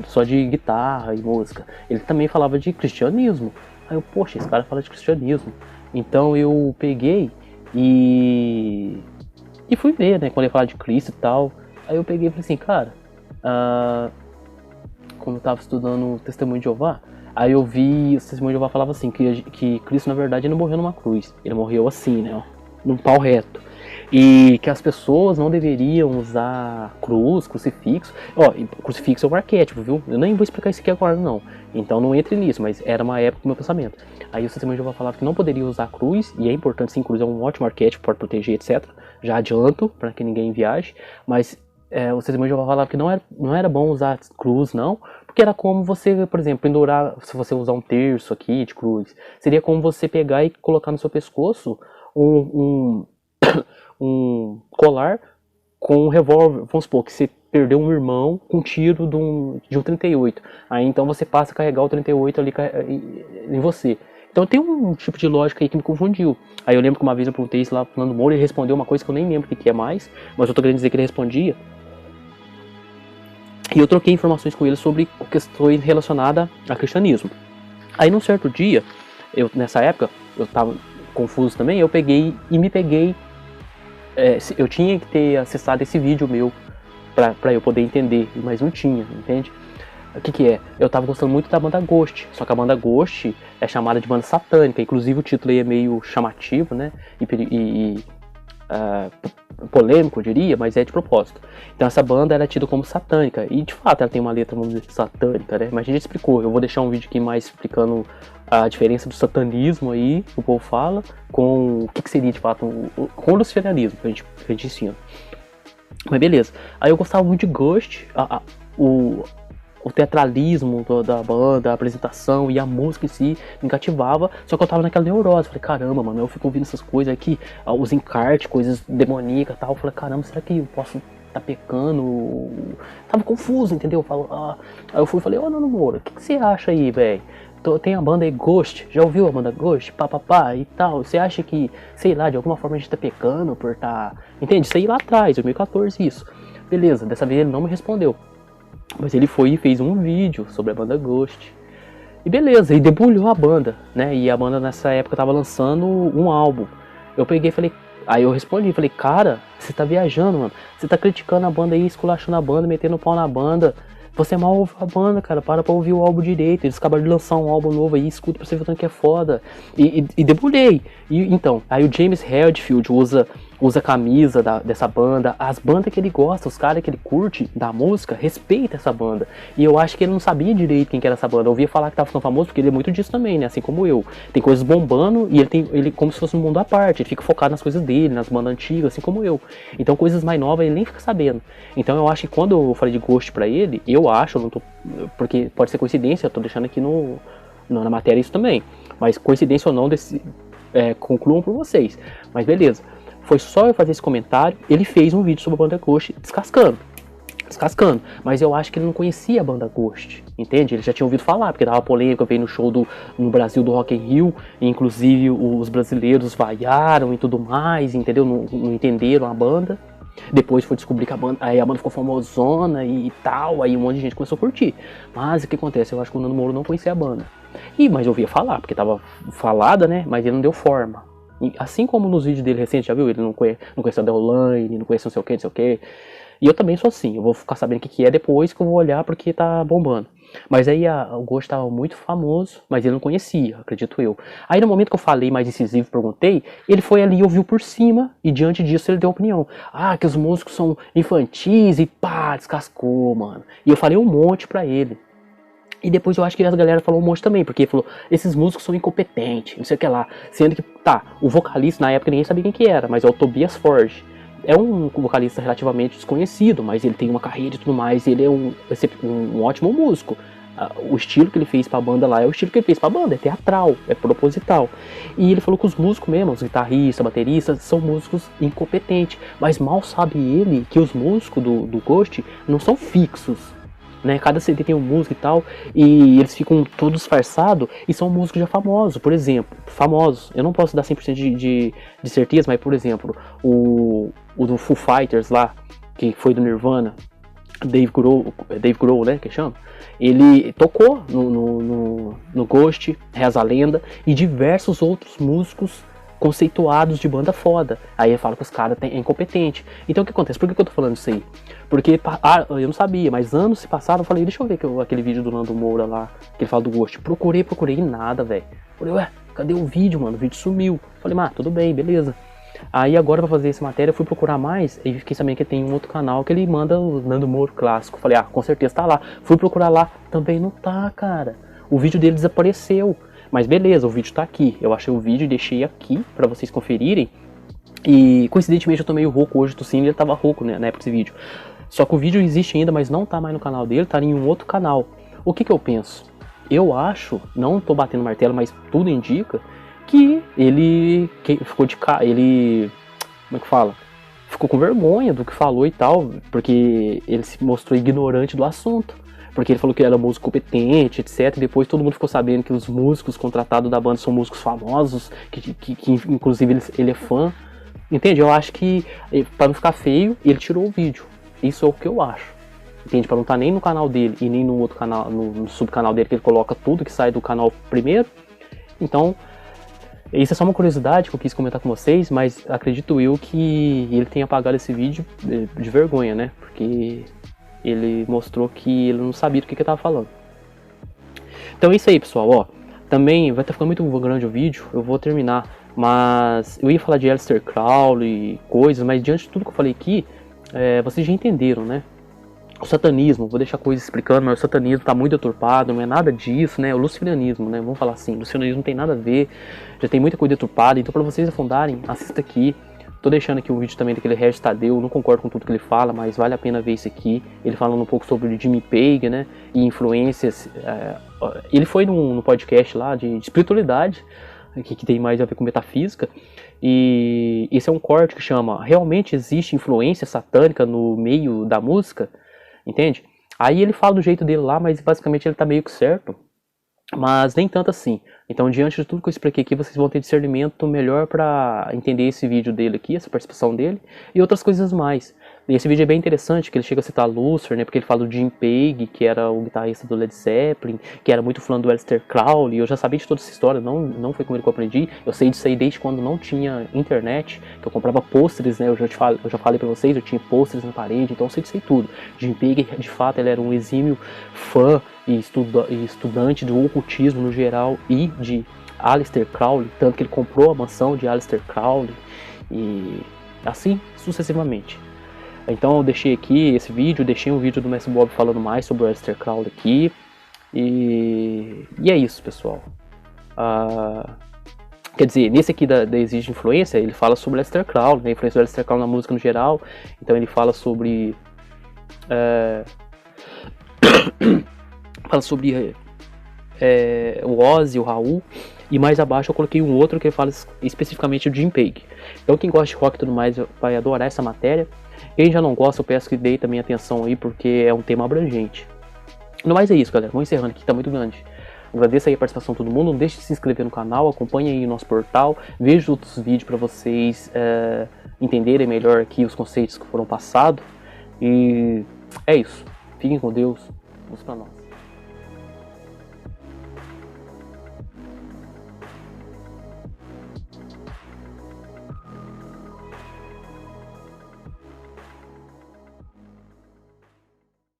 só de guitarra e música. Ele também falava de cristianismo. Aí eu, poxa, esse cara fala de cristianismo. Então eu peguei e fui ver, né, quando ele falava de Cristo e tal. Aí eu peguei e falei assim, cara, como eu tava estudando o Testemunho de Jeová, aí eu vi, o Testemunho de Jeová falava assim, que Cristo na verdade não morreu numa cruz. Ele morreu assim, né, ó, num pau reto. E que as pessoas não deveriam usar cruz, crucifixo. Ó, crucifixo é um arquétipo, viu? Eu nem vou explicar isso aqui agora, não. Então não entre nisso, mas era uma época do meu pensamento. Aí o Testemunho de Jeová falava que não poderia usar cruz, e é importante sim, cruz é um ótimo arquétipo, pode proteger, etc. Já adianto, para que ninguém viaje. Mas o Testemunho de Jeová falava que não era bom usar cruz, não. Porque era como você, por exemplo, pendurar, se você usar um terço aqui de cruz, seria como você pegar e colocar no seu pescoço um colar com um revólver. Vamos supor que você perdeu um irmão com um tiro de um 38. Aí então você passa a carregar o 38 ali em você. Então tem um tipo de lógica aí que me confundiu. Aí eu lembro que uma vez eu perguntei isso lá pro Nando Moura e ele respondeu uma coisa que eu nem lembro o que é mais, mas eu tô querendo dizer que ele respondia. E eu troquei informações com ele sobre questões relacionadas a cristianismo. Aí num certo dia, nessa época, eu tava confuso também, eu peguei. Eu tinha que ter acessado esse vídeo meu pra eu poder entender, mas não tinha, entende? O que é? Eu tava gostando muito da banda Ghost, só que a banda Ghost é chamada de banda satânica, inclusive o título aí é meio chamativo, né? Polêmico, eu diria, mas é de propósito. Então essa banda era tida como satânica, e de fato ela tem uma letra, vamos dizer, satânica, né? Mas a gente explicou, eu vou deixar um vídeo aqui mais explicando a diferença do satanismo aí, que o povo fala, com o que seria de fato, com o luciferianismo, que a gente ensina. Mas beleza, aí eu gostava muito de Ghost, o teatralismo da banda, a apresentação e a música em si me cativava, só que eu tava naquela neurose, falei, caramba, mano, eu fico ouvindo essas coisas aqui, os encartes, coisas demoníacas e tal, eu falei, caramba, será que eu posso tá pecando? Tava confuso, entendeu? Aí eu fui e falei, ô Nando Moura, o que você acha aí, velho? Tem a banda aí Ghost, já ouviu a banda Ghost? Papapá e tal, você acha que, sei lá, de alguma forma a gente tá pecando por tá... Entende? Isso aí lá atrás, 2014 isso. Beleza, dessa vez ele não me respondeu. Mas ele foi e fez um vídeo sobre a banda Ghost. E beleza, e debulhou a banda, né? E a banda nessa época tava lançando um álbum. Eu peguei e falei... Aí eu respondi, falei, cara, você tá viajando, mano. Você tá criticando a banda aí, esculachando a banda, metendo o pau na banda. Você mal ouviu a banda, cara, para pra ouvir o álbum direito. Eles acabaram de lançar um álbum novo aí, escuta pra você ver o tanto que é foda. E debulhei. Então, aí o James Hetfield usa a camisa dessa banda. As bandas que ele gosta, os caras que ele curte da música, respeita essa banda. E eu acho que ele não sabia direito quem que era essa banda. Eu ouvia falar que tava ficando famoso, porque ele é muito disso também, né? Assim como eu. Tem coisas bombando e ele como se fosse um mundo à parte. Ele fica focado nas coisas dele, nas bandas antigas, assim como eu. Então coisas mais novas ele nem fica sabendo. Então eu acho que quando eu falei de Ghost pra ele, eu acho, eu não tô... Porque pode ser coincidência, eu tô deixando aqui na matéria isso também. Mas coincidência ou não, concluam por vocês. Mas beleza. Foi só eu fazer esse comentário, ele fez um vídeo sobre a banda Ghost descascando. Mas eu acho que ele não conhecia a banda Ghost, entende? Ele já tinha ouvido falar, porque dava polêmica, veio no show no Brasil do Rock in Rio, e inclusive os brasileiros vaiaram e tudo mais, entendeu? Não entenderam a banda. Depois foi descobrir que a banda ficou famosona e tal, aí um monte de gente começou a curtir. Mas o que acontece? Eu acho que o Nando Moura não conhecia a banda. Mas eu ouvia falar, porque tava falada, né? Mas ele não deu forma. Assim como nos vídeos dele recentes, já viu? Ele não conheceu a Deolane, não conheceu não sei o que. E eu também sou assim, eu vou ficar sabendo o que é depois que eu vou olhar porque tá bombando. Mas aí o Ghost estava muito famoso, mas ele não conhecia, acredito eu. Aí no momento que eu falei mais incisivo, perguntei, ele foi ali e ouviu por cima, e diante disso ele deu opinião. Que os músicos são infantis e pá, descascou, mano. E eu falei um monte pra ele. E depois eu acho que a galera falou um monte também, porque falou, esses músicos são incompetentes, não sei o que lá. Sendo que, o vocalista na época ninguém sabia quem que era, mas é o Tobias Forge. é um vocalista relativamente desconhecido, mas ele tem uma carreira e tudo mais, ele é um ótimo músico. O estilo que ele fez pra banda lá é o estilo que ele fez pra banda, é teatral, é proposital. E ele falou que os músicos mesmo, os guitarristas, bateristas, são músicos incompetentes. Mas mal sabe ele que os músicos do Ghost não são fixos, né? Cada CD tem um músico e tal, e eles ficam todos disfarçados e são músicos já famosos. Por exemplo, famosos, eu não posso dar 100% de certeza, mas por exemplo, o do Foo Fighters lá, que foi do Nirvana, Dave Grohl, né, que chama, ele tocou no Ghost, Reza a Lenda, e diversos outros músicos conceituados de banda foda. Aí ele fala que os caras é incompetente. Então o que acontece? Por que eu tô falando isso aí? Porque eu não sabia, mas anos se passaram, eu falei, deixa eu ver aquele vídeo do Nando Moura lá, que ele fala do Ghost. Procurei e nada, velho. Falei, ué, cadê o vídeo, mano? O vídeo sumiu. Falei, tudo bem, beleza. Aí agora pra fazer essa matéria eu fui procurar mais e fiquei sabendo que tem um outro canal que ele manda o Nando Moura clássico. Falei, com certeza tá lá. Fui procurar lá, também não tá, cara. O vídeo dele desapareceu. Mas beleza, o vídeo tá aqui. Eu achei o vídeo e deixei aqui pra vocês conferirem. E coincidentemente eu tô meio rouco hoje, tossindo, e ele tava rouco, né, na época desse vídeo. Só que o vídeo existe ainda, mas não tá mais no canal dele, tá em um outro canal. O que eu penso? Eu acho, não tô batendo martelo, mas tudo indica que ele ficou como é que fala? Ficou com vergonha do que falou e tal, porque ele se mostrou ignorante do assunto. Porque ele falou que era músico competente, etc. E depois todo mundo ficou sabendo que os músicos contratados da banda são músicos famosos, que inclusive ele é fã. Entende? Eu acho que, para não ficar feio, ele tirou o vídeo. Isso é o que eu acho. Entende? Para não estar nem no canal dele e nem no outro canal, no subcanal dele, que ele coloca tudo que sai do canal primeiro. Então, isso é só uma curiosidade que eu quis comentar com vocês, mas acredito eu que ele tenha apagado esse vídeo de vergonha, né? Porque ele mostrou que ele não sabia do que ele estava falando. Então é isso aí, pessoal, ó. Também vai estar ficando muito grande o vídeo, eu vou terminar. Mas eu ia falar de Aleister Crowley e coisas, mas diante de tudo que eu falei aqui, vocês já entenderam, né? O satanismo, vou deixar coisas explicando, mas o satanismo está muito deturpado, não é nada disso, né? O luciferianismo, né? Vamos falar assim, o luciferianismo não tem nada a ver, já tem muita coisa deturpada, então para vocês afundarem, assista aqui. Tô deixando aqui um vídeo também daquele Regis Tadeu, não concordo com tudo que ele fala, mas vale a pena ver isso aqui. Ele falando um pouco sobre o Jimmy Page, né? E influências. Ele foi num podcast lá de espiritualidade, que tem mais a ver com metafísica, e esse é um corte que chama realmente existe influência satânica no meio da música, entende? Aí ele fala do jeito dele lá, mas basicamente ele tá meio que certo, mas nem tanto assim. Então, diante de tudo que eu expliquei aqui, vocês vão ter discernimento melhor para entender esse vídeo dele aqui, essa participação dele, e outras coisas mais. E esse vídeo é bem interessante, que ele chega a citar Luther, né, porque ele fala do Jim Page, que era o guitarrista do Led Zeppelin, que era muito fã do Aleister Crowley. Eu já sabia de toda essa história, não foi com ele que eu aprendi. Eu sei disso aí desde quando não tinha internet, que eu comprava pôsteres, né, eu já falei pra vocês, eu tinha pôsteres na parede, então eu sei disso aí tudo. Jim Page, de fato, ele era um exímio fã e estudante do ocultismo no geral e de Aleister Crowley, tanto que ele comprou a mansão de Aleister Crowley e assim sucessivamente. Então eu deixei aqui esse vídeo, deixei um vídeo do Mestre Bob falando mais sobre o Aleister Crowley aqui, e é isso, pessoal. Quer dizer, nesse aqui da Exige Influência, ele fala sobre o Aleister Crowley, a influência do Aleister Crowley na música no geral. Então ele fala sobre o Ozzy, o Raul, e mais abaixo eu coloquei um outro que fala especificamente do Jim Page. Então quem gosta de rock e tudo mais vai adorar essa matéria. Quem já não gosta, eu peço que dê também atenção aí, porque é um tema abrangente. No mais é isso, galera, vamos encerrando aqui, tá muito grande. Agradeço aí a participação de todo mundo, não deixe de se inscrever no canal, acompanhe aí o nosso portal, veja outros vídeos para vocês entenderem melhor aqui os conceitos que foram passados. E é isso, fiquem com Deus, vamos pra nós.